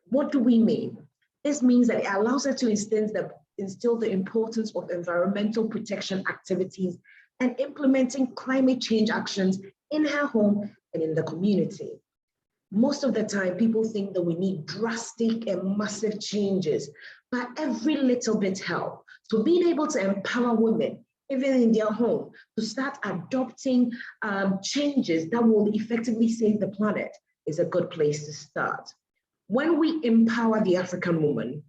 what do we mean? This means that it allows her to instill the importance of environmental protection activities and implementing climate change actions in her home and in the community. Most of the time, people think that we need drastic and massive changes, but every little bit helps. So being able to empower women, even in their home, to start adopting changes that will effectively save the planet is a good place to start. When we empower the African woman,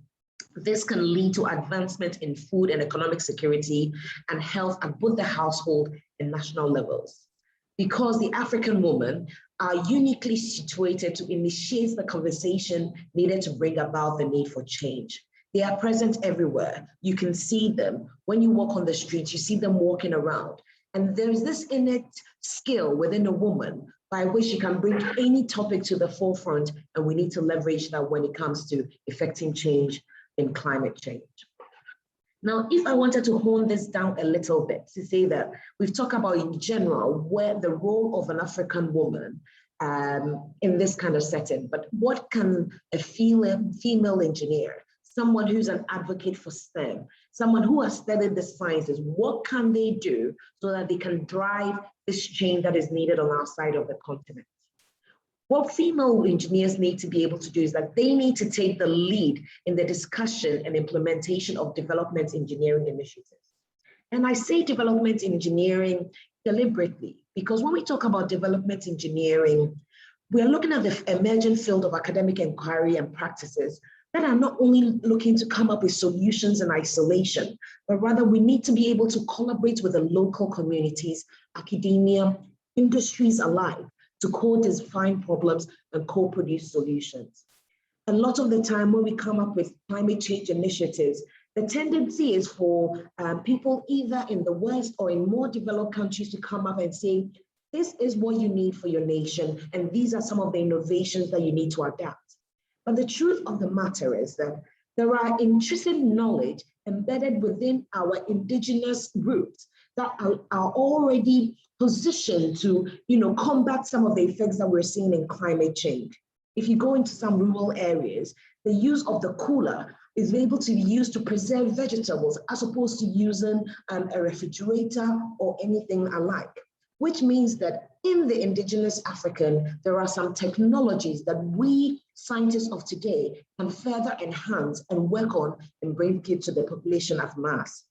this can lead to advancement in food and economic security and health at both the household and national levels. Because the African women are uniquely situated to initiate the conversation needed to bring about the need for change. They are present everywhere. You can see them. When you walk on the streets, you see them walking around. And there's this innate skill within a woman by which she can bring any topic to the forefront, and we need to leverage that when it comes to effecting change in climate change. Now, if I wanted to hone this down a little bit to say that we've talked about in general where the role of an African woman in this kind of setting, but what can a female engineer, someone who's an advocate for STEM, someone who has studied the sciences, what can they do so that they can drive this change that is needed on our side of the continent? What female engineers need to be able to do is that they need to take the lead in the discussion and implementation of development engineering initiatives. And I say development engineering deliberately, because when we talk about development engineering, we are looking at the emerging field of academic inquiry and practices that are not only looking to come up with solutions in isolation, but rather we need to be able to collaborate with the local communities, academia, industries alike, to co-define problems and co-produce solutions. A lot of the time when we come up with climate change initiatives, the tendency is for people either in the West or in more developed countries to come up and say, this is what you need for your nation, and these are some of the innovations that you need to adapt. But the truth of the matter is that there are intrinsic knowledge embedded within our indigenous roots that are already positioned to combat some of the effects that we're seeing in climate change. If you go into some rural areas, the use of the cooler is able to be used to preserve vegetables as opposed to using a refrigerator or anything alike, which means that in the indigenous African, there are some technologies that we scientists of today can further enhance and work on and bring it to the population at mass.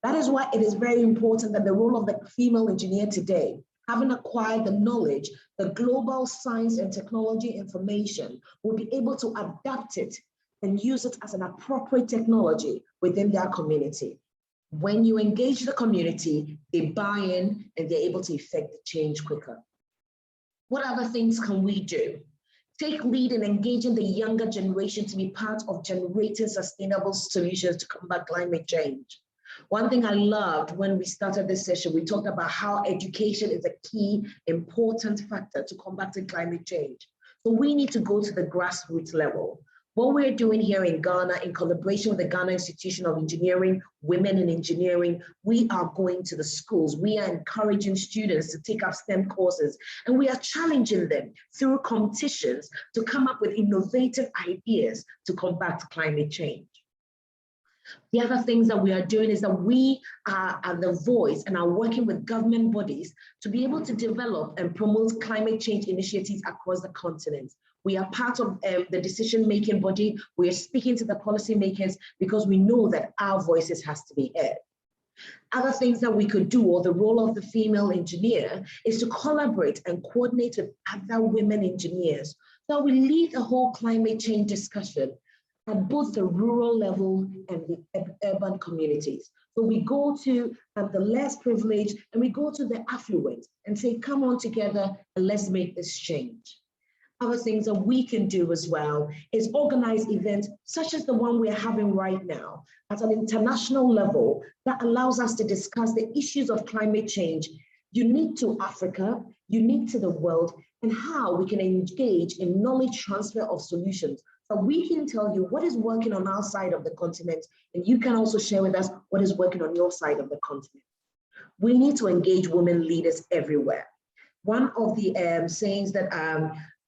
That is why it is very important that the role of the female engineer today, having acquired the knowledge, the global science and technology information, will be able to adapt it and use it as an appropriate technology within their community. When you engage the community, they buy in and they're able to effect the change quicker. What other things can we do? Take lead in engaging the younger generation to be part of generating sustainable solutions to combat climate change. One thing I loved when we started this session, we talked about how education is a key important factor to combating climate change. So we need to go to the grassroots level. What we're doing here in Ghana, in collaboration with the Ghana Institution of Engineering, Women in Engineering, we are going to the schools. We are encouraging students to take up STEM courses, and we are challenging them through competitions to come up with innovative ideas to combat climate change. The other things that we are doing is that we are the voice and are working with government bodies to be able to develop and promote climate change initiatives across the continent. We are part of the decision-making body. We are speaking to the policymakers because we know that our voices has to be heard. Other things that we could do, or the role of the female engineer, is to collaborate and coordinate with other women engineers. So we lead the whole climate change discussion at both the rural level and the urban communities. So we go to the less privileged and we go to the affluent and say, come on together and let's make this change. Other things that we can do as well is organize events such as the one we're having right now at an international level that allows us to discuss the issues of climate change unique to Africa, unique to the world, and how we can engage in knowledge transfer of solutions. So we can tell you what is working on our side of the continent, and you can also share with us what is working on your side of the continent. We need to engage women leaders everywhere. One of the sayings that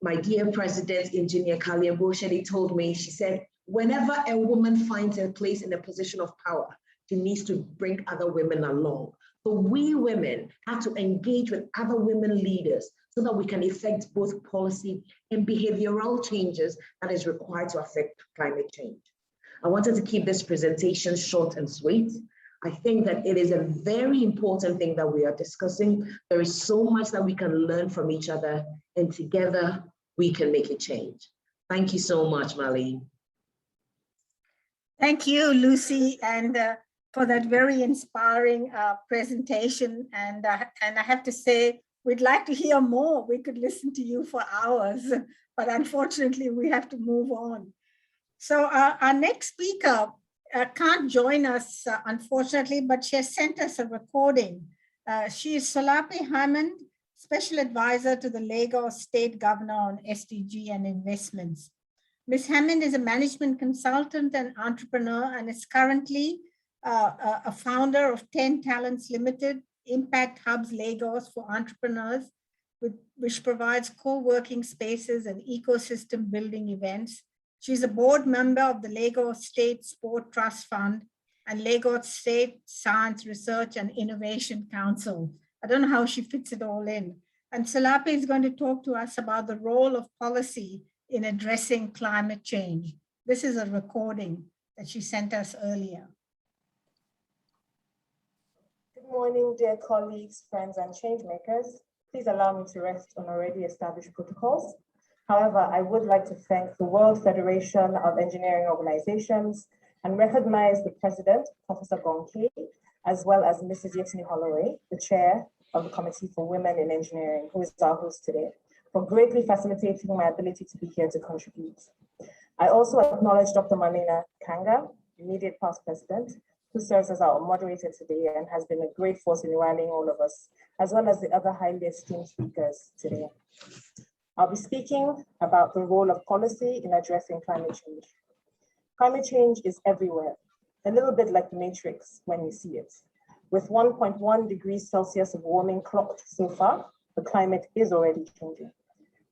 my dear President, Engineer Carlien Bou-Chedid told me, she said, whenever a woman finds a place in a position of power, she needs to bring other women along. So we women have to engage with other women leaders so that we can effect both policy and behavioral changes that is required to affect climate change. I wanted to keep this presentation short and sweet. I think that it is a very important thing that we are discussing. There is so much that we can learn from each other, and together we can make a change. Thank you so much, Marlene. Thank you, Lucy, and for that very inspiring presentation. And I have to say, we'd like to hear more. We could listen to you for hours, but unfortunately we have to move on. So our next speaker can't join us, unfortunately, but she has sent us a recording. She is Solape Hammond, Special Advisor to the Lagos State Governor on SDG and investments. Ms. Hammond is a management consultant and entrepreneur and is currently a founder of 10 Talents Limited, Impact Hubs Lagos for entrepreneurs, which provides co-working spaces and ecosystem building events. She's a board member of the Lagos State Sport Trust Fund and Lagos State Science Research and Innovation Council. I don't know how she fits it all in. And Solape is going to talk to us about the role of policy in addressing climate change. This is a recording that she sent us earlier. Good morning, dear colleagues, friends, and change makers. Please allow me to rest on already established protocols. However, I would like to thank the World Federation of Engineering Organizations and recognize the President, Professor Gong, as well as Mrs. Yetunde Holloway, the Chair of the Committee for Women in Engineering, who is our host today, for greatly facilitating my ability to be here to contribute. I also acknowledge Dr. Marlene Kanga, immediate past president, who serves as our moderator today and has been a great force in rallying all of us, as well as the other highly esteemed speakers today. I'll be speaking about the role of policy in addressing climate change. Climate change is everywhere, a little bit like the Matrix when you see it. With 1.1 degrees Celsius of warming clocked so far, the climate is already changing.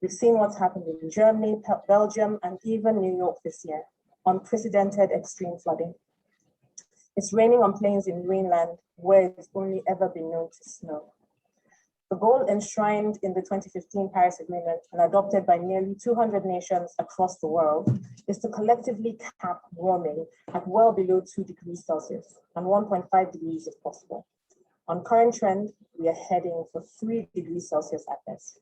We've seen what's happened in Germany, Belgium, and even New York this year, unprecedented extreme flooding. It's raining on plains in Greenland where it's only ever been known to snow. The goal enshrined in the 2015 Paris Agreement and adopted by nearly 200 nations across the world is to collectively cap warming at well below 2 degrees Celsius and 1.5 degrees if possible. On current trend, we are heading for 3 degrees Celsius at best.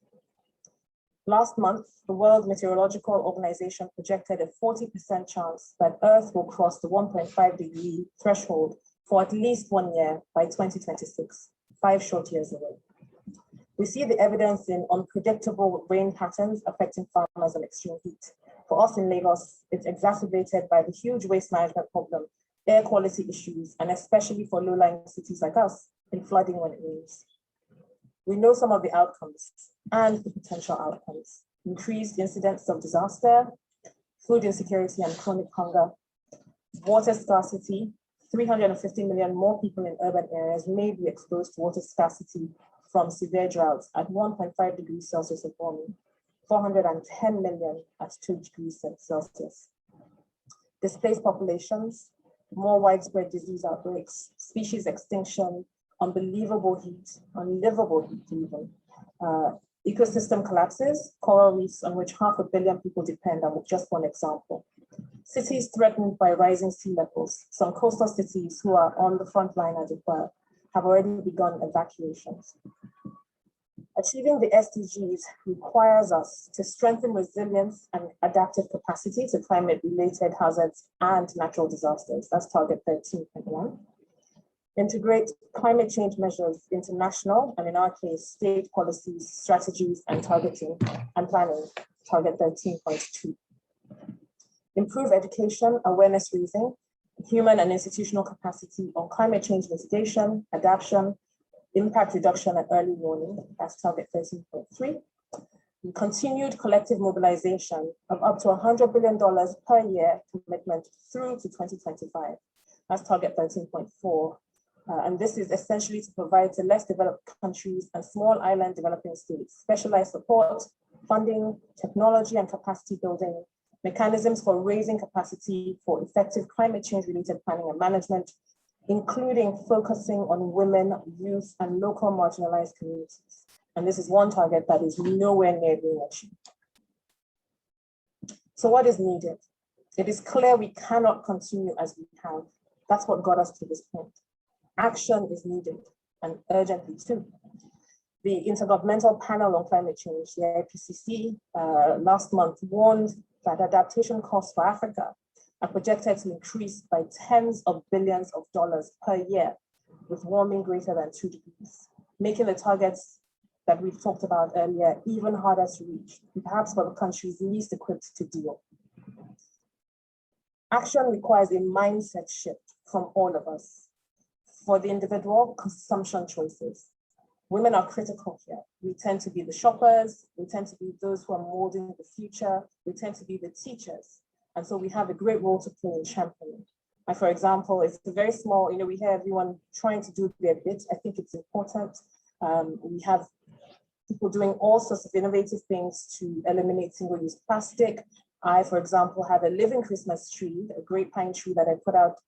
Last month, the World Meteorological Organization projected a 40% chance that Earth will cross the 1.5 degree threshold for at least 1 year by 2026, 5 short years away. We see the evidence in unpredictable rain patterns affecting farmers and extreme heat. For us in Lagos, it's exacerbated by the huge waste management problem, air quality issues, and especially for low-lying cities like us, in flooding when it rains. We know some of the outcomes and the potential outcomes: increased incidents of disaster, food insecurity and chronic hunger, water scarcity. 350 million more people in urban areas may be exposed to water scarcity from severe droughts at 1.5 degrees Celsius of warming, 410 million at 2 degrees Celsius. Displaced populations, more widespread disease outbreaks, species extinction, unbelievable heat, unlivable heat even, ecosystem collapses, coral reefs on which 500 million people depend are just one example. Cities threatened by rising sea levels. Some coastal cities who are on the front line, as it were, have already begun evacuations. Achieving the SDGs requires us to strengthen resilience and adaptive capacity to climate-related hazards and natural disasters. That's target 13.1. Integrate climate change measures into national, and in our case, state policies, strategies, and targeting and planning, target 13.2. Improve education, awareness raising, human and institutional capacity on climate change mitigation, adaptation, impact reduction, and early warning, that's target 13.3. Continued collective mobilization of up to $100 billion per year commitment through to 2025, that's target 13.4. And this is essentially to provide to less developed countries and small island developing states specialized support, funding, technology and capacity building, mechanisms for raising capacity for effective climate change related planning and management, including focusing on women, youth, and local marginalized communities. And this is one target that is nowhere near being achieved. So what is needed? It is clear we cannot continue as we have. That's what got us to this point. Action is needed, and urgently too. The Intergovernmental Panel on Climate Change, the IPCC, last month warned that adaptation costs for Africa are projected to increase by tens of billions of dollars per year with warming greater than 2 degrees, making the targets that we've talked about earlier even harder to reach, and perhaps for the countries least equipped to deal. Action requires a mindset shift from all of us. For the individual, consumption choices. Women are critical here. We tend to be the shoppers. We tend to be those who are molding the future. We tend to be the teachers. And so we have a great role to play in championing. And for example, it's a very small, we hear everyone trying to do their bit. I think it's important. We have people doing all sorts of innovative things to eliminate single-use plastic. I, for example, have a living Christmas tree, a great pine tree that I put out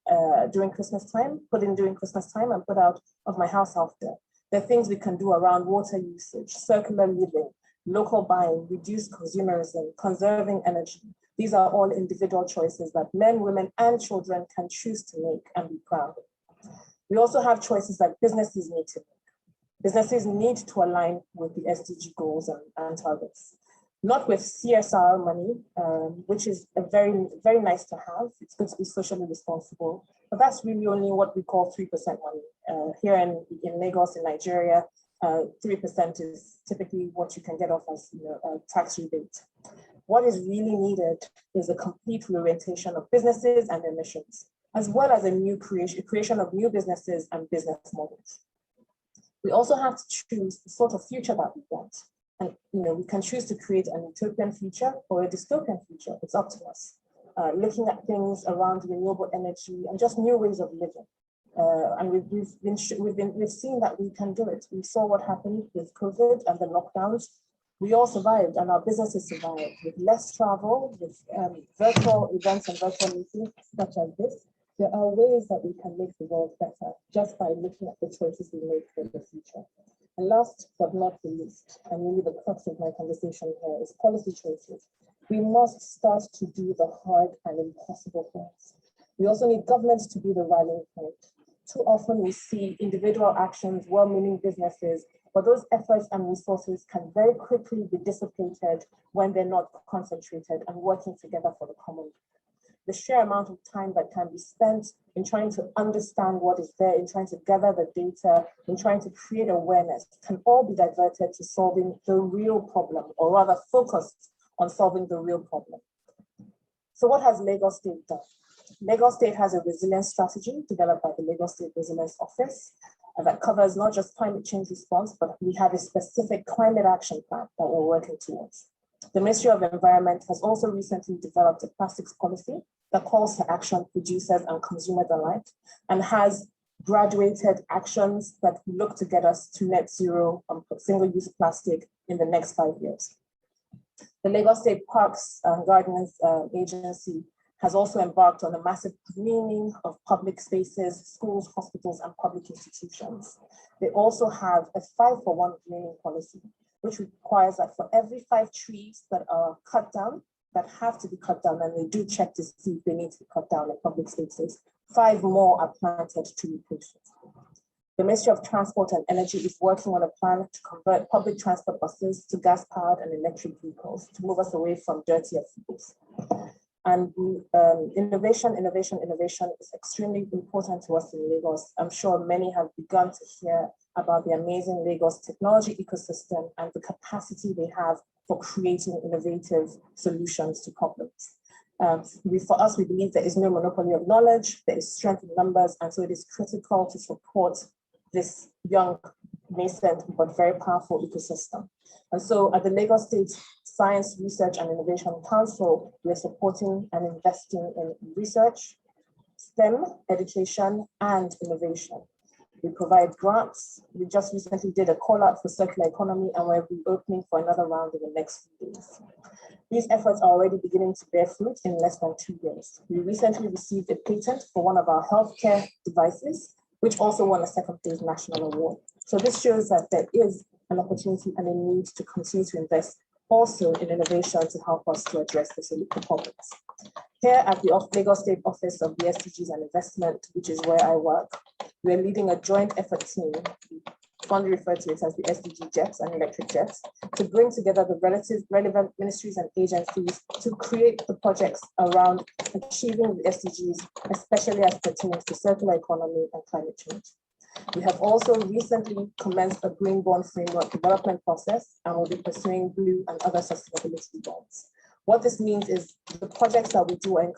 during Christmas time, and put out of my house after. There are things we can do around water usage, circular living, local buying, reduced consumerism, conserving energy. These are all individual choices that men, women, and children can choose to make and be proud of. We also have choices that businesses need to make. Businesses need to align with the SDG goals and targets. Not with CSR money, which is a very, very nice to have. It's good to be socially responsible, but that's really only what we call 3% money. Here in Lagos, in Nigeria, 3% is typically what you can get off as a tax rebate. What is really needed is a complete reorientation of businesses and their missions, as well as a creation of new businesses and business models. We also have to choose the sort of future that we want. And we can choose to create an utopian future or a dystopian future. It's up to us. Looking at things around renewable energy and just new ways of living. And we've seen that we can do it. We saw what happened with COVID and the lockdowns. We all survived, and our businesses survived with less travel, with virtual events and virtual meetings such as this. There are ways that we can make the world better just by looking at the choices we make for the future. And last but not the least, and really the crux of my conversation here, is policy choices. We must start to do the hard and impossible things. We also need governments to be the rallying point. Too often we see individual actions, well-meaning businesses, but those efforts and resources can very quickly be dissipated when they're not concentrated and working together for the common good. The sheer amount of time that can be spent in trying to understand what is there, in trying to gather the data, in trying to create awareness, can all be diverted to solving the real problem, or rather focused on solving the real problem. So what has Lagos State done? Lagos State has a resilience strategy developed by the Lagos State Resilience Office that covers not just climate change response, but we have a specific climate action plan that we're working towards. The Ministry of Environment has also recently developed a plastics policy that calls to action producers and consumers alike, and has graduated actions that look to get us to net zero on single-use plastic in the next 5 years. The Lagos State Parks and Gardens Agency has also embarked on a massive greening of public spaces, schools, hospitals, and public institutions. They also have a 5-for-1 greening policy, which requires that for every 5 trees that are cut down, that have to be cut down, and they do check to see if they need to be cut down in public spaces, 5 more are planted to replace it. The Ministry of Transport and Energy is working on a plan to convert public transport buses to gas-powered and electric vehicles to move us away from dirtier fuels. And innovation is extremely important to us in Lagos. I'm sure many have begun to hear about the amazing Lagos technology ecosystem and the capacity they have for creating innovative solutions to problems. For us, we believe there is no monopoly of knowledge, there is strength in numbers, and so it is critical to support this young, nascent, but very powerful ecosystem. And so at the Lagos State Science, Research and Innovation Council, we're supporting and investing in research, STEM, education, and innovation. We provide grants. We just recently did a call out for circular economy, and we're reopening for another round in the next few days. These efforts are already beginning to bear fruit in less than 2 years. We recently received a patent for one of our healthcare devices, which also won a second-place national award. So this shows that there is an opportunity and a need to continue to invest also in innovation to help us to address the problems. Here at the Lagos State Office of the SDGs and Investment, which is where I work, we're leading a joint effort team, fondly referred to it as the SDG jets and electric jets, to bring together the relevant ministries and agencies to create the projects around achieving the SDGs, especially as pertains to circular economy and climate change. We have also recently commenced a green bond framework development process, and will be pursuing blue and other sustainability bonds. What this means is the projects that we do are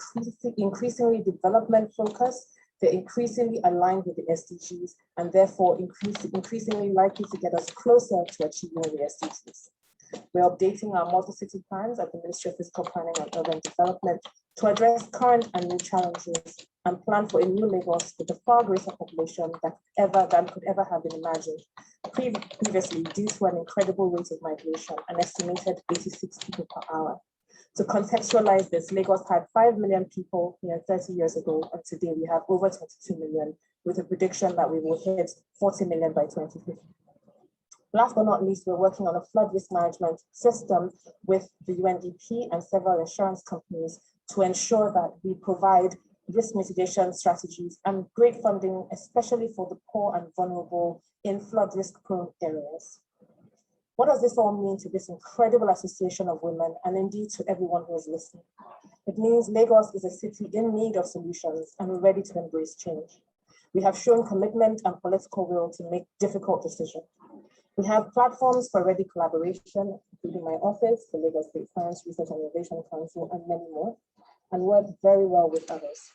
increasingly development focused. They're increasingly aligned with the SDGs, and therefore increasingly likely to get us closer to achieving the SDGs. We're updating our multi-city plans at the Ministry of Physical Planning and Urban Development to address current and new challenges and plan for a new Lagos with a far greater population than could ever have been imagined previously, due to an incredible rate of migration, an estimated 86 people per hour. To contextualize this, Lagos had 5 million people 30 years ago, and today we have over 22 million, with a prediction that we will hit 40 million by 2050. Last but not least, we're working on a flood risk management system with the UNDP and several insurance companies to ensure that we provide risk mitigation strategies and great funding, especially for the poor and vulnerable in flood risk-prone areas. What does this all mean to this incredible association of women, and indeed to everyone who is listening? It means Lagos is a city in need of solutions, and we're ready to embrace change. We have shown commitment and political will to make difficult decisions. We have platforms for ready collaboration, including my office, the Lagos State Science, Research and Innovation Council, and many more, and work very well with others.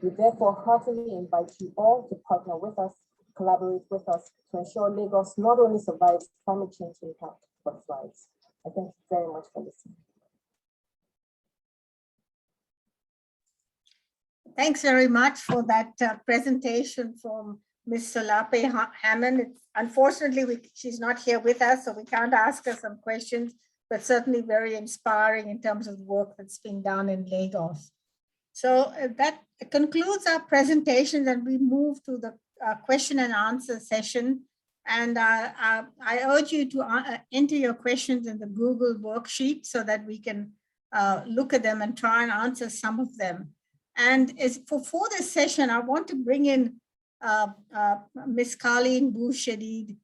We therefore heartily invite you all to partner with us, collaborate with us to ensure Lagos not only survives climate change impact, but thrives. I thank you very much for listening. Thanks very much for that presentation from Ms. Solape Hammond. Unfortunately, she's not here with us, so we can't ask her some questions, but certainly very inspiring in terms of the work that's being done in Lagos. So that concludes our presentation, and we move to the question and answer session. And I urge you to enter your questions in the Google worksheet so that we can look at them and try and answer some of them. And for this session, I want to bring in Ms. Carlien Bou-Chedid,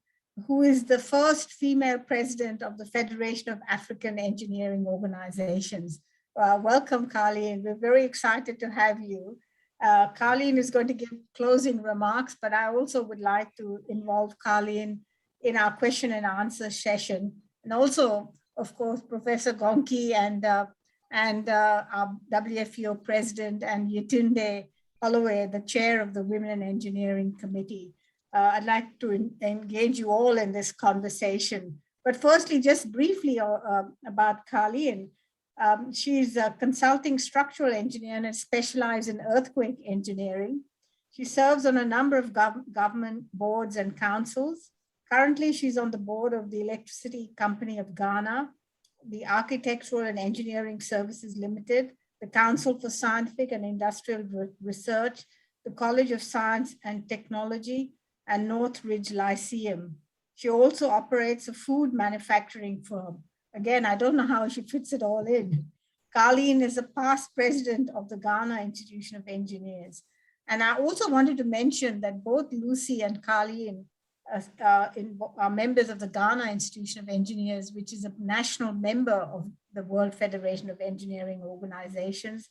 who is the first female president of the Federation of African Engineering Organizations. Welcome, Carlien. We're very excited to have you. Carlien is going to give closing remarks, but I also would like to involve Carlien in our question and answer session. And also, of course, Professor Gong and our WFEO president, and Yetunde Holloway, the chair of the Women in Engineering Committee. I'd like to engage you all in this conversation. But firstly, just briefly about Carlien. She's a consulting structural engineer and specializes in earthquake engineering. She serves on a number of government boards and councils. Currently, she's on the board of the Electricity Company of Ghana, the Architectural and Engineering Services Limited, the Council for Scientific and Industrial Research, the College of Science and Technology, and Northridge Lyceum. She also operates a food manufacturing firm. Again, I don't know how she fits it all in. Carlien is a past president of the Ghana Institution of Engineers. And I also wanted to mention that both Lucy and Carlien are members of the Ghana Institution of Engineers, which is a national member of the World Federation of Engineering Organizations.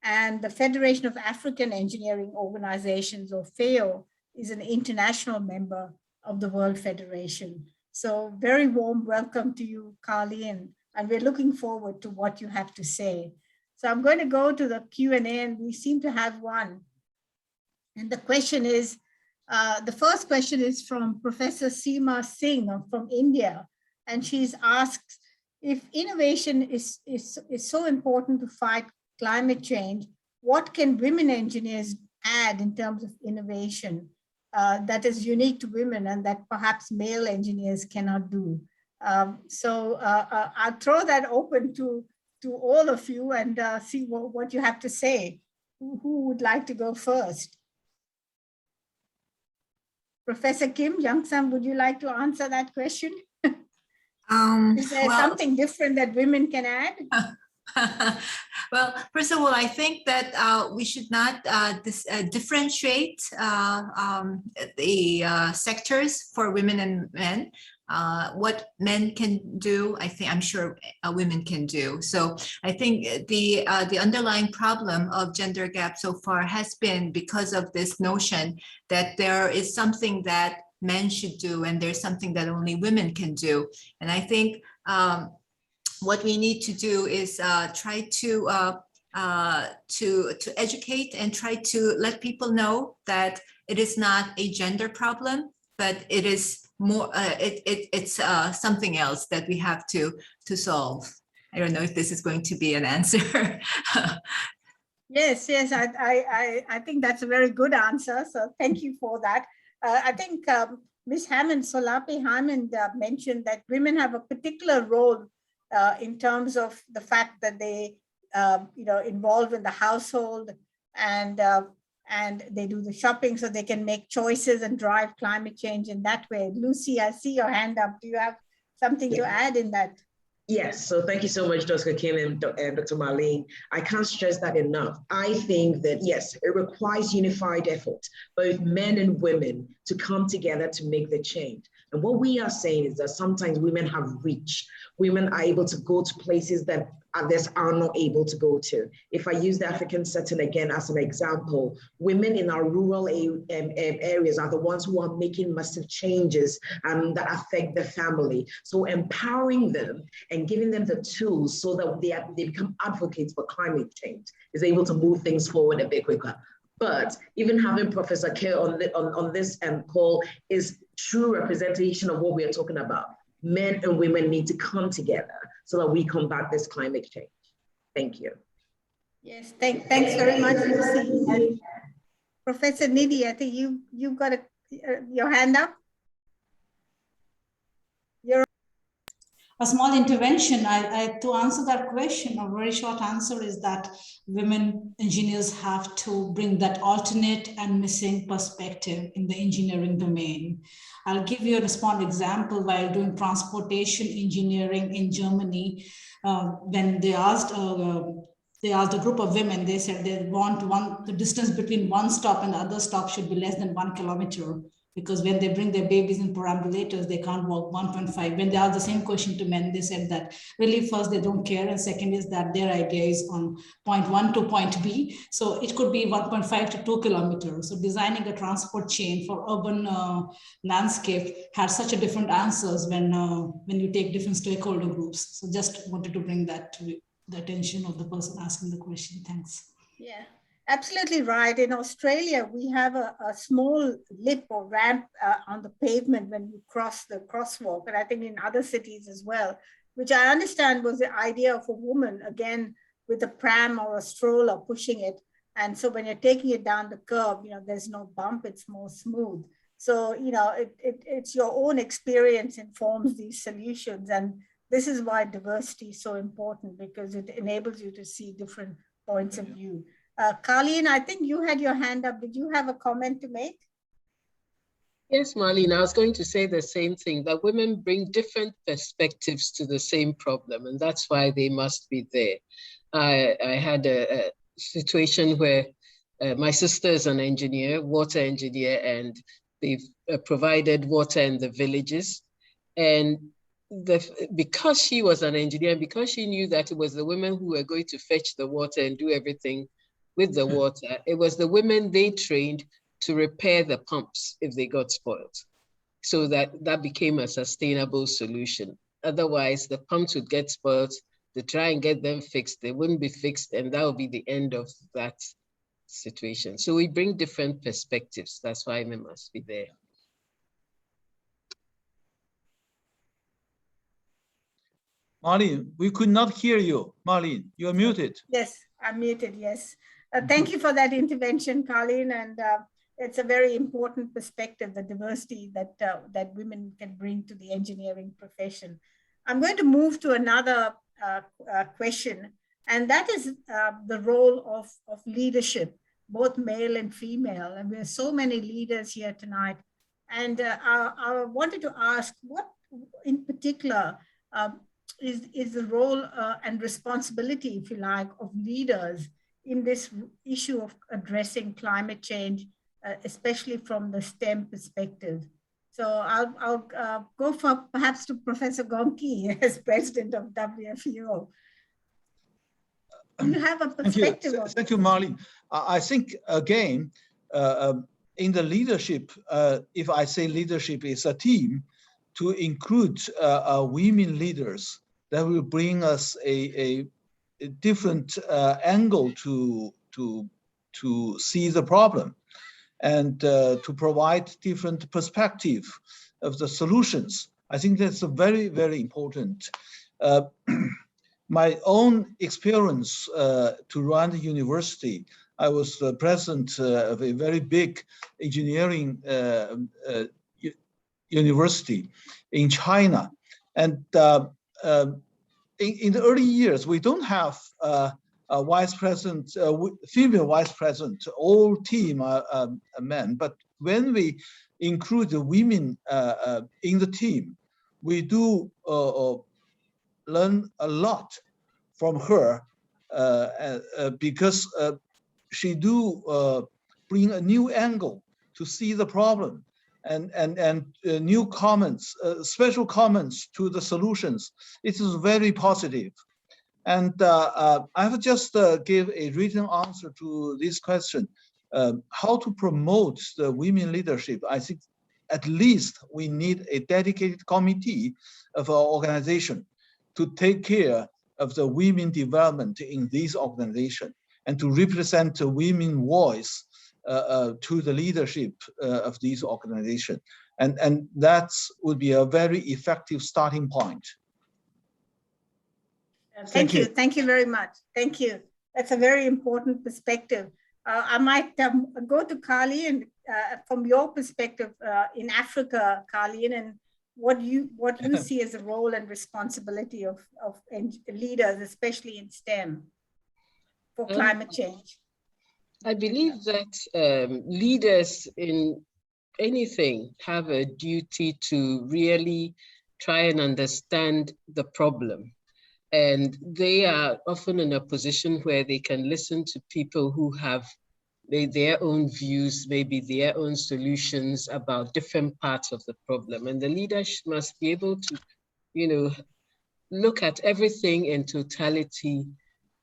And the Federation of African Engineering Organizations, or FEO, is an international member of the World Federation. So very warm welcome to you, Carlien, and we're looking forward to what you have to say. So I'm going to go to the Q&A, and we seem to have one. And the question is, the first question is from Professor Seema Singh from India, and she's asked, if innovation is so important to fight climate change, what can women engineers add in terms of innovation that is unique to women and that perhaps male engineers cannot do? So I'll throw that open to all of you and see what you have to say. Who would like to go first? Professor Kim Young-sam, would you like to answer that question? Is there something different that women can add? Well, first of all, I think that we should not differentiate the sectors for women and men. What men can do, I'm sure women can do. So I think the underlying problem of gender gap so far has been because of this notion that there is something that men should do and there's something that only women can do. And I think what we need to do is try to educate and try to let people know that it is not a gender problem, but it is more. It's something else that we have to solve. I don't know if this is going to be an answer. Yes, I think that's a very good answer. So thank you for that. I think Ms. Hammond, Solape Hammond mentioned that women have a particular role in terms of the fact that they, involved in the household and they do the shopping so they can make choices and drive climate change in that way. Lucy, I see your hand up. Do you have something to add in that? Yes, so thank you so much, Dr. Kim and Dr. Marlene. I can't stress that enough. I think that, yes, it requires unified effort, both men and women, to come together to make the change. And what we are saying is that sometimes women have reach. Women are able to go to places that others are not able to go to. If I use the African setting again as an example, women in our rural areas are the ones who are making massive changes that affect the family. So empowering them and giving them the tools so that they become advocates for climate change is able to move things forward a bit quicker. But even having Professor K on this call is true representation of what we are talking about. Men and women need to come together so that we combat this climate change. Thank you. Yes, thanks very much, Lucy. And Professor Nidhi, I think you've got your hand up. A small intervention, to answer that question, a very short answer is that women engineers have to bring that alternate and missing perspective in the engineering domain. I'll give you a small example. While doing transportation engineering in Germany, when they asked a group of women, they said they want the distance between one stop and the other stop should be less than 1 kilometer, because when they bring their babies in perambulators, they can't walk 1.5. When they asked the same question to men, they said that really first they don't care, and second is that their idea is on point 1 to point B. So it could be 1.5 to 2 kilometers. So designing a transport chain for urban landscape has such a different answers when you take different stakeholder groups. So just wanted to bring that to the attention of the person asking the question. Thanks. Yeah, absolutely right. In Australia, we have a small lip or ramp on the pavement when you cross the crosswalk, and I think in other cities as well, which I understand was the idea of a woman, again, with a pram or a stroller pushing it. And so when you're taking it down the curb, there's no bump, it's more smooth. So, it's your own experience informs these solutions. And this is why diversity is so important, because it enables you to see different points of view. Carlien, I think you had your hand up. Did you have a comment to make? Yes, Marlene, I was going to say the same thing, that women bring different perspectives to the same problem, and that's why they must be there. I had a situation where my sister is an engineer, water engineer, and they've provided water in the villages. And because she was an engineer, because she knew that it was the women who were going to fetch the water and do everything with the water, it was the women they trained to repair the pumps if they got spoiled. So that became a sustainable solution. Otherwise, the pumps would get spoiled, they try and get them fixed, they wouldn't be fixed, and that would be the end of that situation. So we bring different perspectives. That's why we must be there. Marlene, we could not hear you. Marlene, you're muted. Yes, I'm muted, yes. Thank you for that intervention, Carlien. And it's a very important perspective, the diversity that women can bring to the engineering profession. I'm going to move to another question, and that is the role of leadership, both male and female. And there are so many leaders here tonight. And I wanted to ask, what in particular is the role and responsibility, if you like, of leaders in this issue of addressing climate change, especially from the STEM perspective? So I'll go for perhaps to Professor Gong as president of WFEO. Do you have a perspective? Thank you, Marlene. I think, again, in the leadership, if I say leadership is a team, to include women leaders, that will bring us a different angle to see the problem, and to provide different perspective of the solutions. I think that's a very, very important. My own experience to run the university, I was the president of a very big engineering university in China. And in the early years, we don't have a vice president, female vice president, all team are men. But when we include the women in the team, we do learn a lot from her because she do bring a new angle to see the problem, and new comments, special comments to the solutions. It is very positive. And I have just give a written answer to this question, how to promote the women leadership. I think at least we need a dedicated committee of our organization to take care of the women development in this organization and to represent the women voice to the leadership of this organization. And that would be a very effective starting point. Thank you. Thank you very much. Thank you. That's a very important perspective. I might go to Carlien from your perspective in Africa, Carlien, and what you see as the role and responsibility of leaders, especially in STEM, for climate change? I believe that leaders in anything have a duty to really try and understand the problem. And they are often in a position where they can listen to people who have their own views, maybe their own solutions about different parts of the problem. And the leaders must be able to, you know, look at everything in totality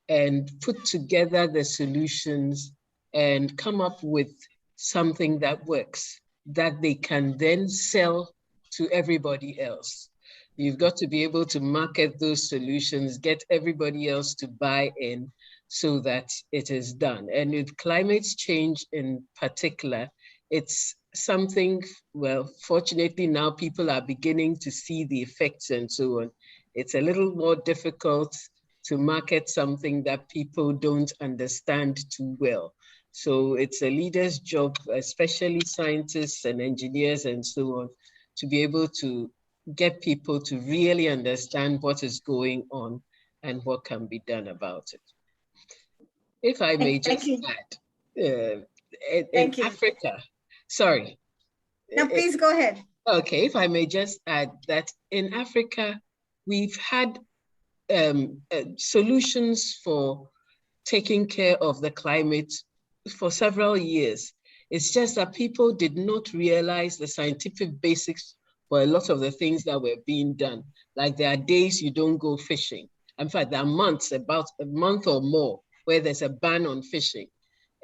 and put together the solutions and come up with something that works, that they can then sell to everybody else. You've got to be able to market those solutions, get everybody else to buy in so that it is done. And with climate change in particular, it's something, well, fortunately now people are beginning to see the effects and so on. It's a little more difficult to market something that people don't understand too well. So it's a leader's job, especially scientists and engineers and so on, to be able to get people to really understand what is going on and what can be done about it. If I may just add, in Africa, sorry. No, please go ahead. Okay, if I may just add that in Africa, we've had solutions for taking care of the climate for several years. It's just that people did not realize the scientific basics for a lot of the things that were being done. Like there are days you don't go fishing. In fact, there are months, about a month or more, where there's a ban on fishing.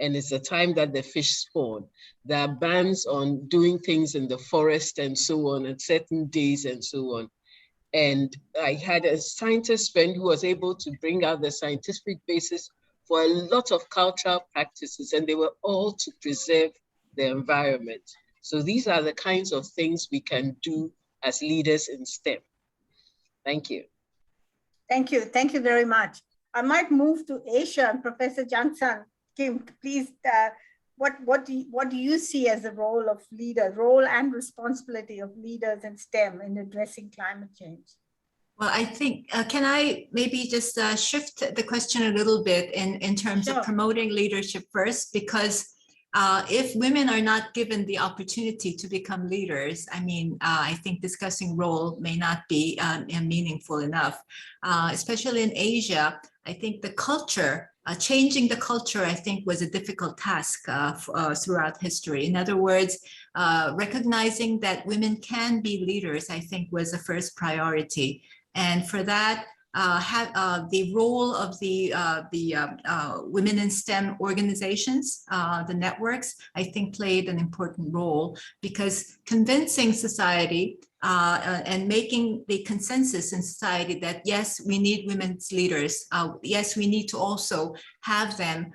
And it's the time that the fish spawn. There are bans on doing things in the forest and so on, at certain days and so on. And I had a scientist friend who was able to bring out the scientific basis for a lot of cultural practices, and they were all to preserve the environment. So these are the kinds of things we can do as leaders in STEM. Thank you. Thank you. Thank you very much. I might move to Asia and Professor Jang-san. Kim, please, what do you see as the role of leaders, role and responsibility of leaders in STEM in addressing climate change? Well, I think, can I maybe just shift the question a little bit in terms of promoting leadership first? Because if women are not given the opportunity to become leaders, I mean, I think discussing role may not be meaningful enough, especially in Asia. I think the culture, changing the culture, I think was a difficult task throughout history. In other words, recognizing that women can be leaders, I think was the first priority. And for that, the role of the women in STEM organizations, the networks, I think played an important role, because convincing society and making the consensus in society that yes, we need women's leaders. Yes, we need to also have them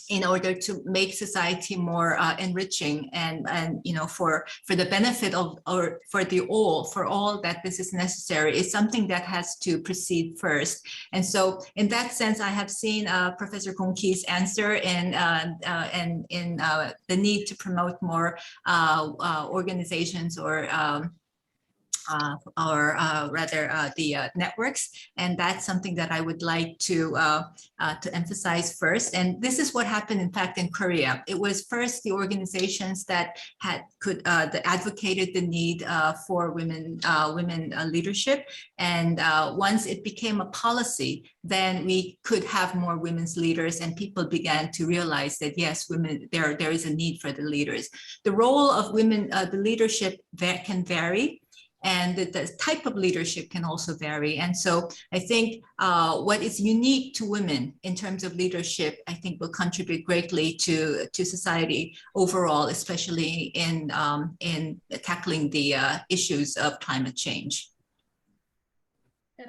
in order to make society more enriching and you know, for the benefit of, or for all that this is necessary, is something that has to proceed first. And so in that sense, I have seen Professor Gong Ki's answer in the need to promote more organizations or rather the networks, and that's something that I would like to emphasize first. And this is what happened, in fact, in Korea. It was first the organizations that that advocated the need for women leadership, and once it became a policy, then we could have more women's leaders, and people began to realize that yes, women, there is a need for the leaders. The role of women, the leadership that can vary, and the type of leadership can also vary. And so I think what is unique to women in terms of leadership, I think will contribute greatly to society overall, especially in tackling the issues of climate change.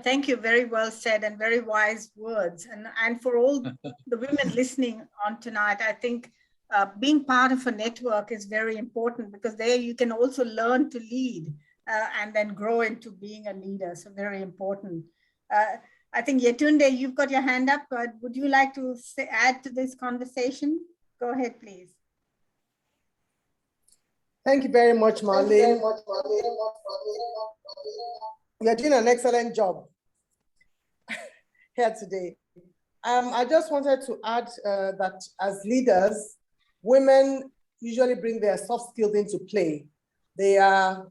Thank you, very well said and very wise words. And for all the women listening on tonight, I think being part of a network is very important, because there you can also learn to lead. And then grow into being a leader, so very important. I think Yetunde, you've got your hand up, but would you like to add to this conversation? Go ahead, please. Thank you very much, Marlene. You're doing an excellent job here today. I just wanted to add that as leaders, women usually bring their soft skills into play. They are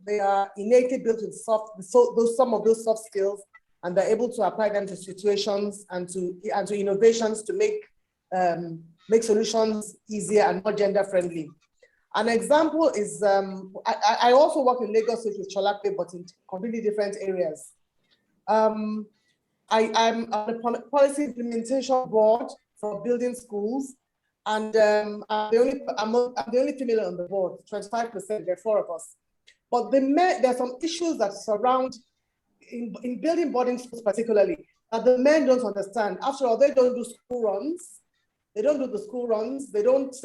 innately built with some of those soft skills, and they're able to apply them to situations and to innovations to make solutions easier and more gender friendly. An example is, I also work in Lagos with Solape, but in completely different areas. I'm on the policy implementation board for building schools, and I'm the only female on the board, 25%, there are 4 of us. But there are some issues that surround, in building boarding schools particularly, that the men don't understand. After all, they don't do school runs. They don't do the school runs. They don't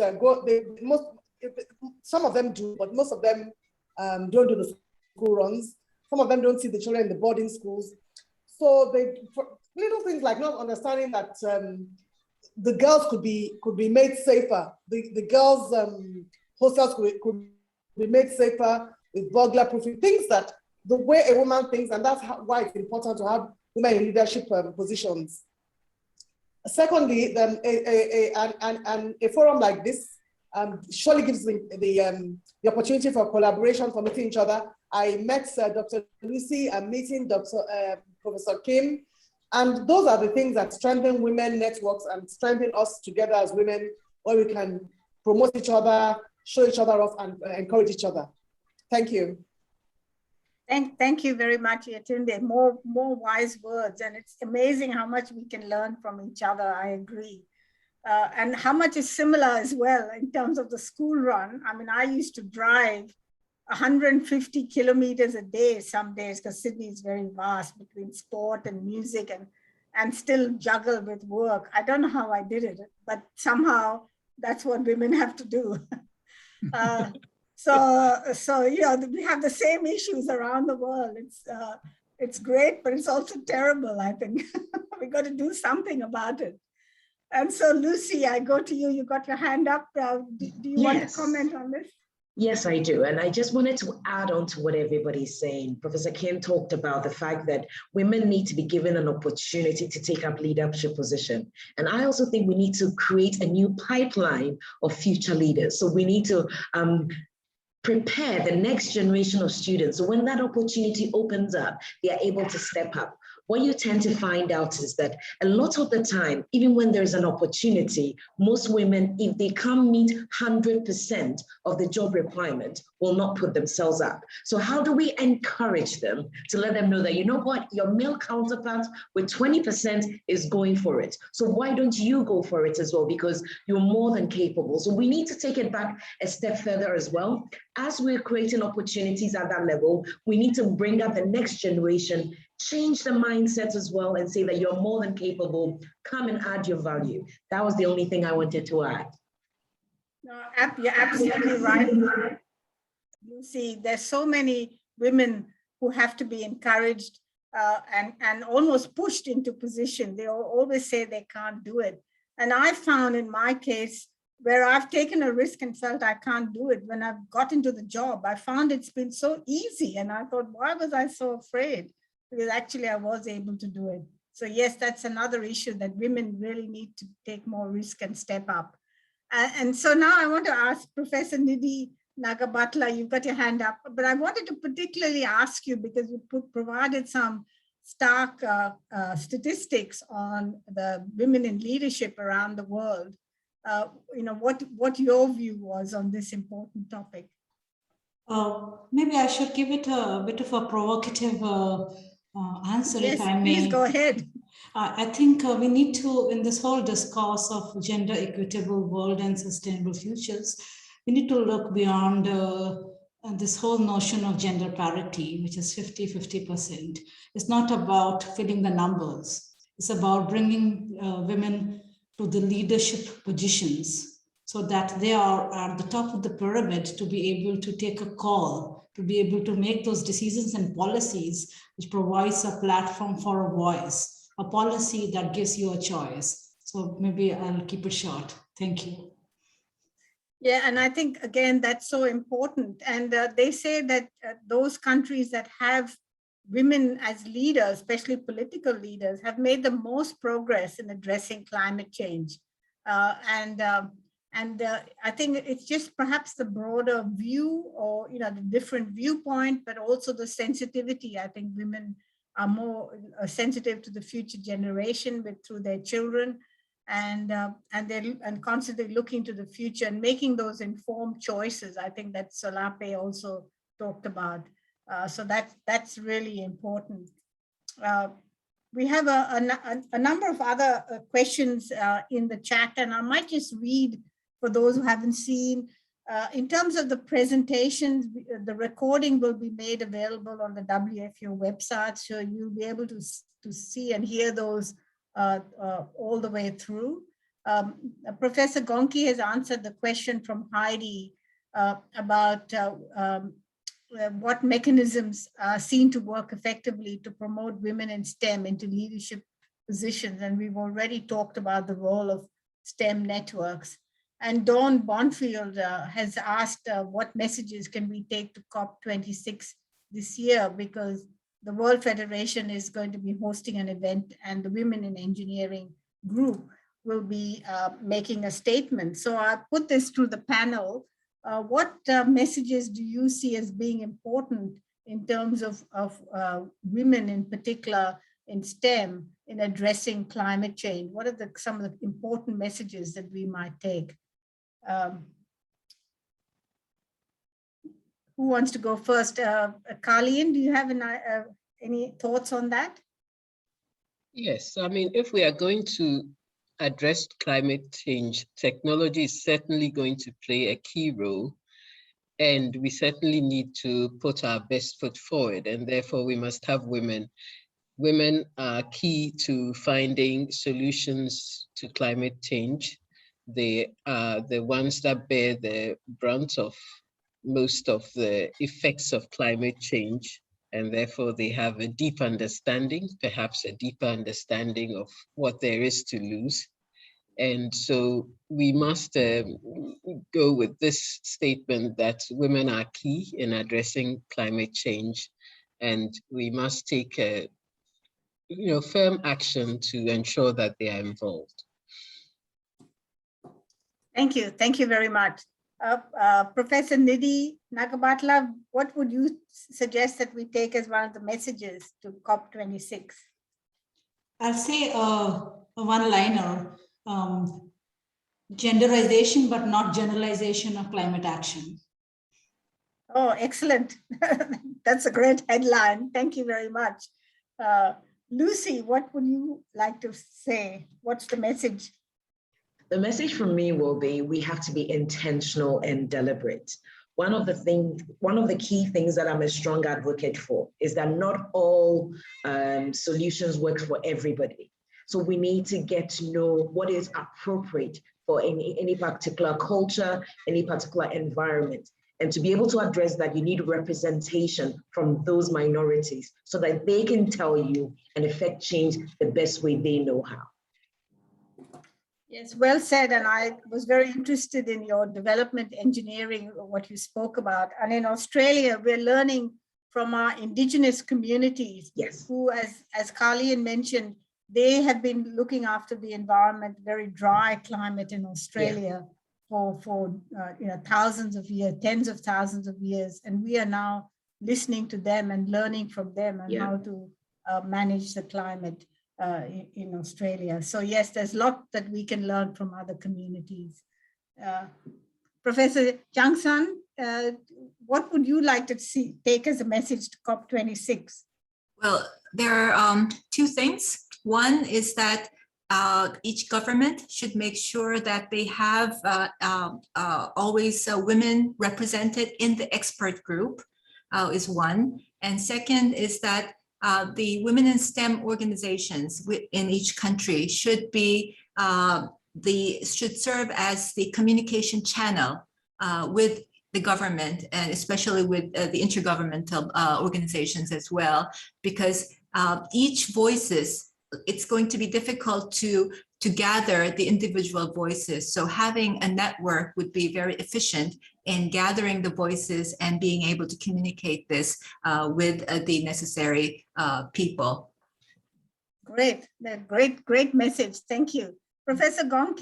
some of them do, but most of them don't do the school runs. Some of them don't see the children in the boarding schools. So little things like not understanding that the girls could be made safer. The girls' hostels could be made safer with burglar proofing, things that the way a woman thinks, and that's why it's important to have women in leadership positions. Secondly, a forum like this surely gives the opportunity for collaboration, for meeting each other. I met Dr. Lucy, I'm meeting Professor Kim, and those are the things that strengthen women networks and strengthen us together as women, where we can promote each other, show each other off, and encourage each other. Thank you. Thank you very much, Yetunde. More wise words, and it's amazing how much we can learn from each other. I agree. And how much is similar as well in terms of the school run. I mean, I used to drive 150 kilometers a day some days, because Sydney is very vast between sport and music, and still juggle with work. I don't know how I did it, but somehow that's what women have to do. So you know, we have the same issues around the world. It's great, but it's also terrible, I think. We got to do something about it. And so, Lucy, I go to you. You got your hand up. Do you want to comment on this? Yes, I do. And I just wanted to add on to what everybody's saying. Professor Kim talked about the fact that women need to be given an opportunity to take up leadership position. And I also think we need to create a new pipeline of future leaders. So we need to prepare the next generation of students. So when that opportunity opens up, they are able to step up. What you tend to find out is that a lot of the time, even when there's an opportunity, most women, if they can't meet 100% of the job requirement, will not put themselves up. So how do we encourage them to let them know that, you know what, your male counterpart with 20% is going for it. So why don't you go for it as well? Because you're more than capable. So we need to take it back a step further as well. As we're creating opportunities at that level, we need to bring up the next generation, change the mindset as well, and say that you're more than capable. Come and add your value. That was the only thing I wanted to add. No, you're absolutely right. You see, there's so many women who have to be encouraged and almost pushed into position. They always say they can't do it. And I found in my case, where I've taken a risk and felt I can't do it, when I've got into the job, I found it's been so easy. And I thought, why was I so afraid? Because actually I was able to do it. So yes, that's another issue, that women really need to take more risk and step up. And so now I want to ask Professor Nidhi Nagabhatla, you've got your hand up, but I wanted to particularly ask you, because you provided some stark statistics on the women in leadership around the world. You know, what your view was on this important topic. Maybe I should give it a bit of a provocative answer, yes, if I may. Please go ahead. I think we need to, in this whole discourse of gender equitable world and sustainable futures, we need to look beyond this whole notion of gender parity, which is 50-50%. It's not about filling the numbers. It's about bringing women to the leadership positions so that they are at the top of the pyramid to be able to take a call, to be able to make those decisions and policies, which provides a platform for a voice, a policy that gives you a choice. So maybe I'll keep it short. Thank you. Yeah, and I think, again, that's so important. And they say that those countries that have women as leaders, especially political leaders, have made the most progress in addressing climate change. I think it's just perhaps the broader view, or the different viewpoint, but also the sensitivity. I think women are more sensitive to the future generation through their children, and constantly looking to the future and making those informed choices. I think that Solape also talked about. So that's really important. We have a number of other questions in the chat, and I might just read for those who haven't seen. In terms of the presentations, the recording will be made available on the WFEO website, so you'll be able to see and hear those all the way through. Professor Gonki has answered the question from Heidi about what mechanisms seem to work effectively to promote women in STEM into leadership positions. And we've already talked about the role of STEM networks. And Dawn Bonfield has asked what messages can we take to COP26 this year, because the World Federation is going to be hosting an event and the Women in Engineering group will be making a statement. So I put this to the panel. What messages do you see as being important in terms of women in particular in STEM in addressing climate change? What are some of the important messages that we might take? Who wants to go first? Carlien, do you have any thoughts on that? Yes, I mean, if we are going to address climate change, technology is certainly going to play a key role, and we certainly need to put our best foot forward, and therefore we must have women. Women are key to finding solutions to climate change. They are the ones that bear the brunt of most of the effects of climate change, and therefore they have a deep understanding, perhaps a deeper understanding of what there is to lose. And so we must go with this statement that women are key in addressing climate change, and we must take firm action to ensure that they are involved. Thank you very much. Professor Nidhi Nagabhatla, what would you suggest that we take as one of the messages to COP26? I'll say a one-liner, genderization but not generalization of climate action. Oh, excellent. That's a great headline. Thank you very much. Lucy, what would you like to say? What's the message? The message from me will be, we have to be intentional and deliberate. One of the key things that I'm a strong advocate for is that not all solutions work for everybody. So we need to get to know what is appropriate for any particular culture, any particular environment. And to be able to address that, you need representation from those minorities so that they can tell you and effect change the best way they know how. Yes, well said. And I was very interested in your development engineering, what you spoke about. And in Australia, we're learning from our indigenous communities, yes, who, as Carlien mentioned, they have been looking after the environment, very dry climate in Australia, yeah, for thousands of years, tens of thousands of years. And we are now listening to them and learning from them and how to manage the climate in Australia. So yes, there's a lot that we can learn from other communities. Professor Jung, what would you like to take as a message to COP26? Well, there are two things. One is that each government should make sure that they have always women represented in the expert group, is one. And second is that the women in STEM organizations in each country should be should serve as the communication channel with the government, and especially with the intergovernmental organizations as well, because each voices, it's going to be difficult to to gather the individual voices. So having a network would be very efficient in gathering the voices and being able to communicate this with the necessary people. Great, great message. Thank you. Professor Gong,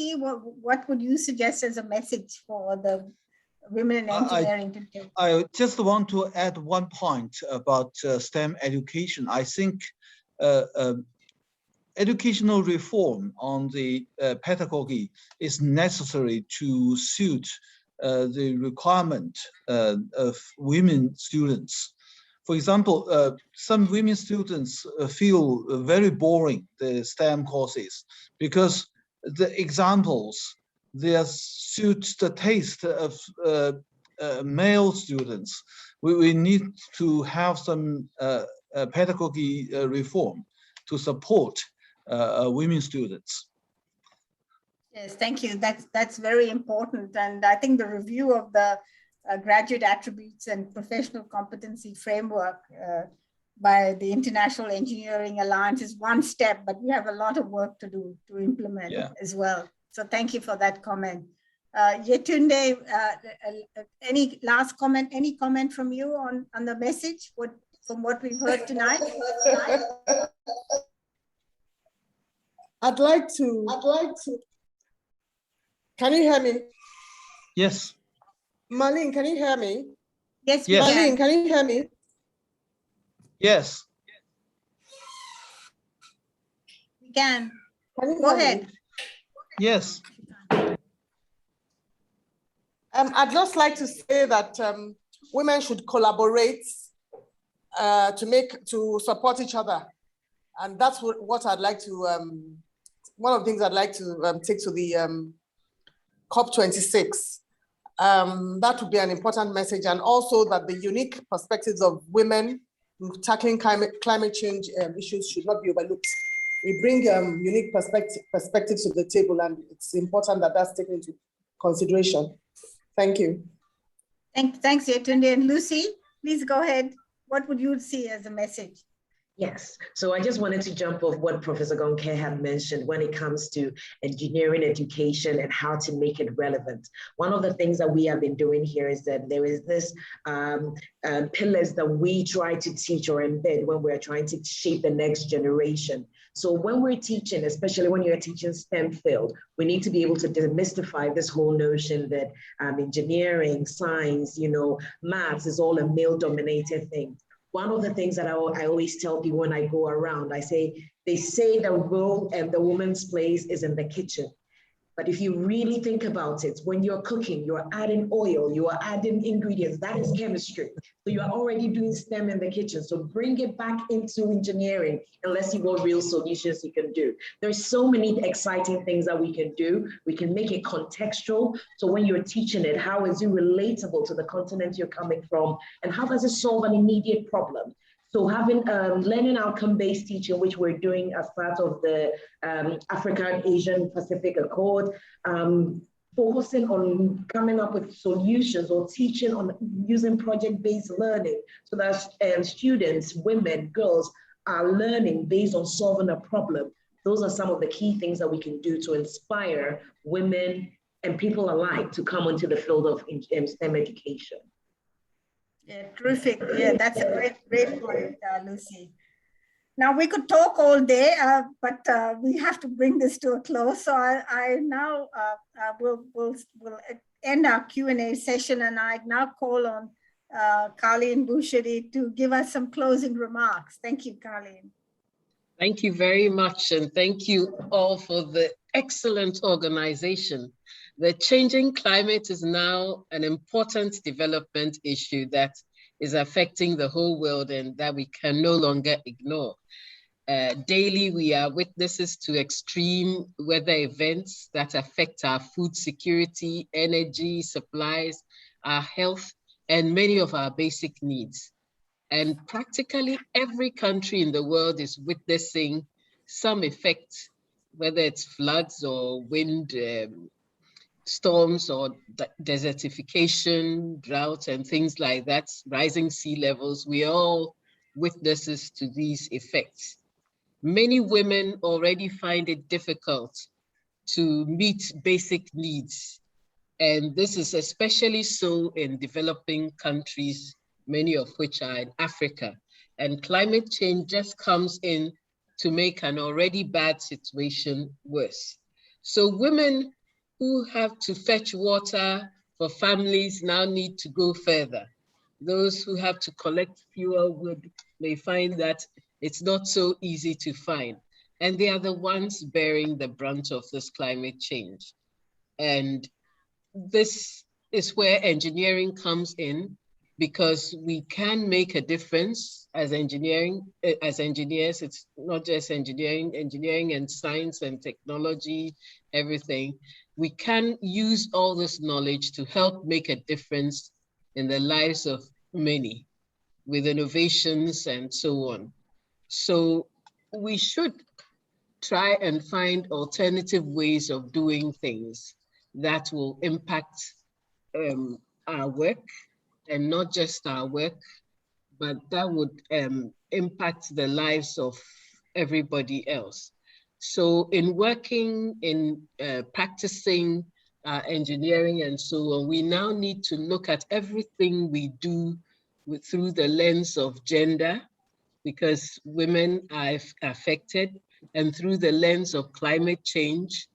what would you suggest as a message for the women in engineering today? I just want to add one point about STEM education. I think educational reform on the pedagogy is necessary to suit the requirement of women students. For example, some women students feel very boring, the STEM courses, because the examples, they suit the taste of male students. We need to have some pedagogy reform to support women students. Yes, thank you. That's very important. And I think the review of the graduate attributes and professional competency framework by the International Engineering Alliance is one step, but we have a lot of work to do to implement as well. So thank you for that comment. Yetunde, any last comment, any comment from you on the message, from what we've heard tonight? I'd like to. Can you hear me? Yes. Marlene, can you hear me? Yes, yes. Marlene, can you hear me? Yes. We can. Go ahead. Yes. I'd just like to say that women should collaborate to support each other. And that's what I'd like to, one of the things I'd like to take to the COP26. That would be an important message, and also that the unique perspectives of women tackling climate change issues should not be overlooked. We bring unique perspectives to the table, and it's important that that's taken into consideration. Thank you. Thanks, Yetunde. And Lucy, please go ahead. What would you see as a message? Yes, so I just wanted to jump off what Professor Gong had mentioned when it comes to engineering education and how to make it relevant. One of the things that we have been doing here is that there is this pillars that we try to teach or embed when we're trying to shape the next generation. So when we're teaching, especially when you're teaching STEM field, we need to be able to demystify this whole notion that engineering, science, maths is all a male-dominated thing. One of the things that I always tell people when I go around, they say the role and the woman's place is in the kitchen. But if you really think about it, when you're cooking, you're adding oil, you are adding ingredients, that is chemistry. So you are already doing STEM in the kitchen. So bring it back into engineering, unless you want real solutions you can do. There's so many exciting things that we can do. We can make it contextual. So when you're teaching it, how is it relatable to the continent you're coming from? And how does it solve an immediate problem? So having learning outcome-based teaching, which we're doing as part of the African Asian Pacific Accord, focusing on coming up with solutions or teaching on using project-based learning so that students, women, girls are learning based on solving a problem. Those are some of the key things that we can do to inspire women and people alike to come into the field of STEM education. Yeah, terrific. Yeah, that's a great point, Lucy. Now we could talk all day, but we have to bring this to a close. So I now will end our Q&A session, and I now call on Carlien Bou-Chedid to give us some closing remarks. Thank you, Carlien. Thank you very much, and thank you all for the excellent organization. The changing climate is now an important development issue that is affecting the whole world and that we can no longer ignore. Daily, we are witnesses to extreme weather events that affect our food security, energy supplies, our health, and many of our basic needs. And practically every country in the world is witnessing some effect, whether it's floods or wind storms or desertification, drought, and things like that, rising sea levels. We are all witnesses to these effects. Many women already find it difficult to meet basic needs. And this is especially so in developing countries, many of which are in Africa. And climate change just comes in to make an already bad situation worse. So women who have to fetch water for families now need to go further. Those who have to collect fuel wood may find that it's not so easy to find. And they are the ones bearing the brunt of this climate change. And this is where engineering comes in, because we can make a difference as engineers. It's not just engineering and science and technology, everything. We can use all this knowledge to help make a difference in the lives of many with innovations and so on. So we should try and find alternative ways of doing things that will impact our work, and not just our work, but that would impact the lives of everybody else. So in working, in practicing engineering and so on, we now need to look at everything we do through the lens of gender, because women are affected, and through the lens of climate change,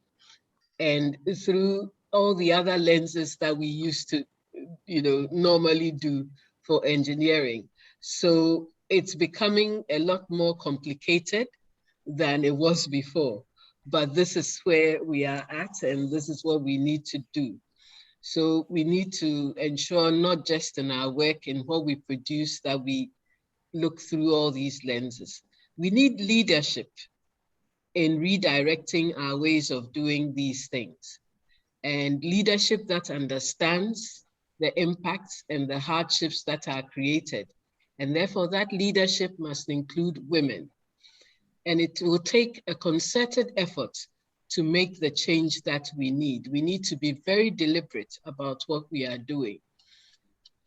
and through all the other lenses that we used to, normally do for engineering. So it's becoming a lot more complicated than it was before. But this is where we are at, and this is what we need to do. So we need to ensure, not just in our work, in what we produce, that we look through all these lenses. We need leadership in redirecting our ways of doing these things, and leadership that understands the impacts and the hardships that are created. And therefore that leadership must include women. And it will take a concerted effort to make the change that we need. We need to be very deliberate about what we are doing.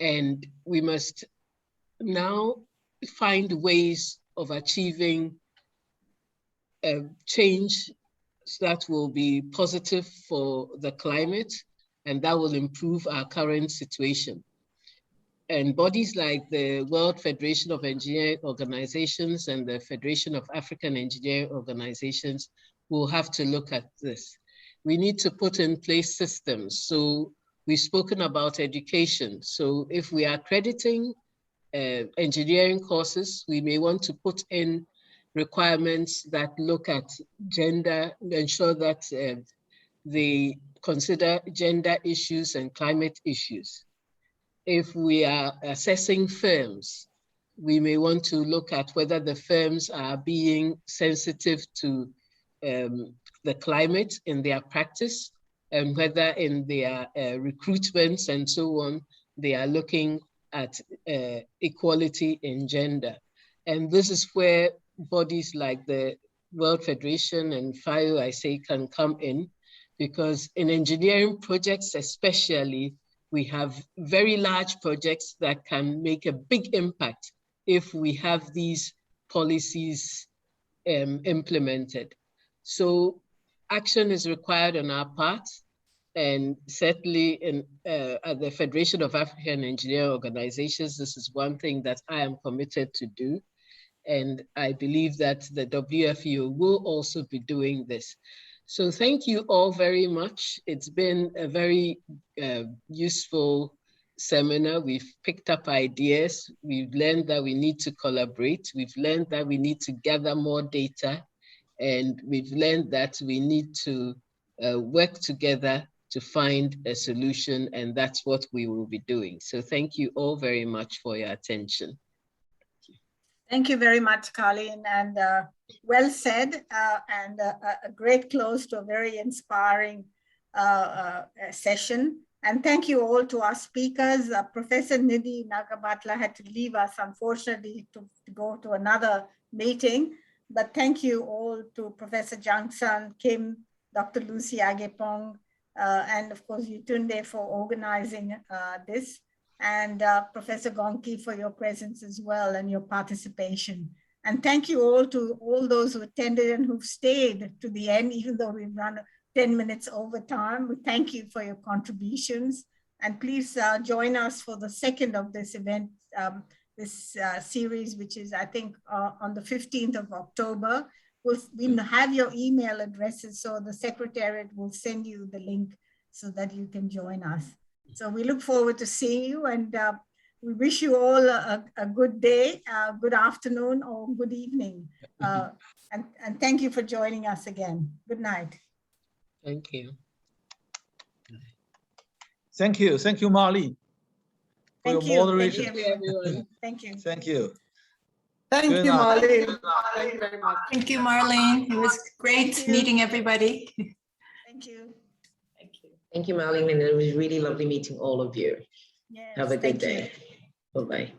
And we must now find ways of achieving change that will be positive for the climate, and that will improve our current situation. And bodies like the World Federation of Engineering Organizations and the Federation of African Engineering Organizations will have to look at this. We need to put in place systems. So we've spoken about education. So if we are accrediting engineering courses, we may want to put in requirements that look at gender, ensure that they consider gender issues and climate issues. If we are assessing firms, we may want to look at whether the firms are being sensitive to the climate in their practice, and whether in their recruitments and so on, they are looking at equality in gender. And this is where bodies like the World Federation and FIO, I say, can come in, because in engineering projects especially, we have very large projects that can make a big impact if we have these policies implemented. So action is required on our part, and certainly at the Federation of African Engineering Organizations, this is one thing that I am committed to do. And I believe that the WFEO will also be doing this. So thank you all very much. It's been a very useful seminar. We've picked up ideas. We've learned that we need to collaborate. We've learned that we need to gather more data. And we've learned that we need to work together to find a solution. And that's what we will be doing. So thank you all very much for your attention. Thank you very much, Carlien, and well said, and a great close to a very inspiring session. And thank you all to our speakers. Professor Nidhi Nagabhatla had to leave us, unfortunately, to go to another meeting. But thank you all to Professor Jung, Kim, Dr. Lucy Agyepong, and of course, Yetunde for organizing this. And Professor Gong for your presence as well and your participation. And thank you all to all those who attended and who've stayed to the end, even though we've run 10 minutes over time. We thank you for your contributions. And please join us for the second of this event, this series, which is, I think, on the 15th of October. We'll have your email addresses, so the Secretariat will send you the link so that you can join us. So we look forward to seeing you, and we wish you all a good day, good afternoon, or good evening. And thank you for joining us again. Good night. Thank you. Thank you, Marlene, for Thank your you. moderation. Thank you, everyone. Thank you. Thank you. Thank Good you, night. Marlene. Thank you very much. Thank you, Marlene. It was great meeting everybody. Thank you. Thank you. Thank you, Marlene, and it was really lovely meeting all of you. Yes, Have a good thank you. day. Bye-bye.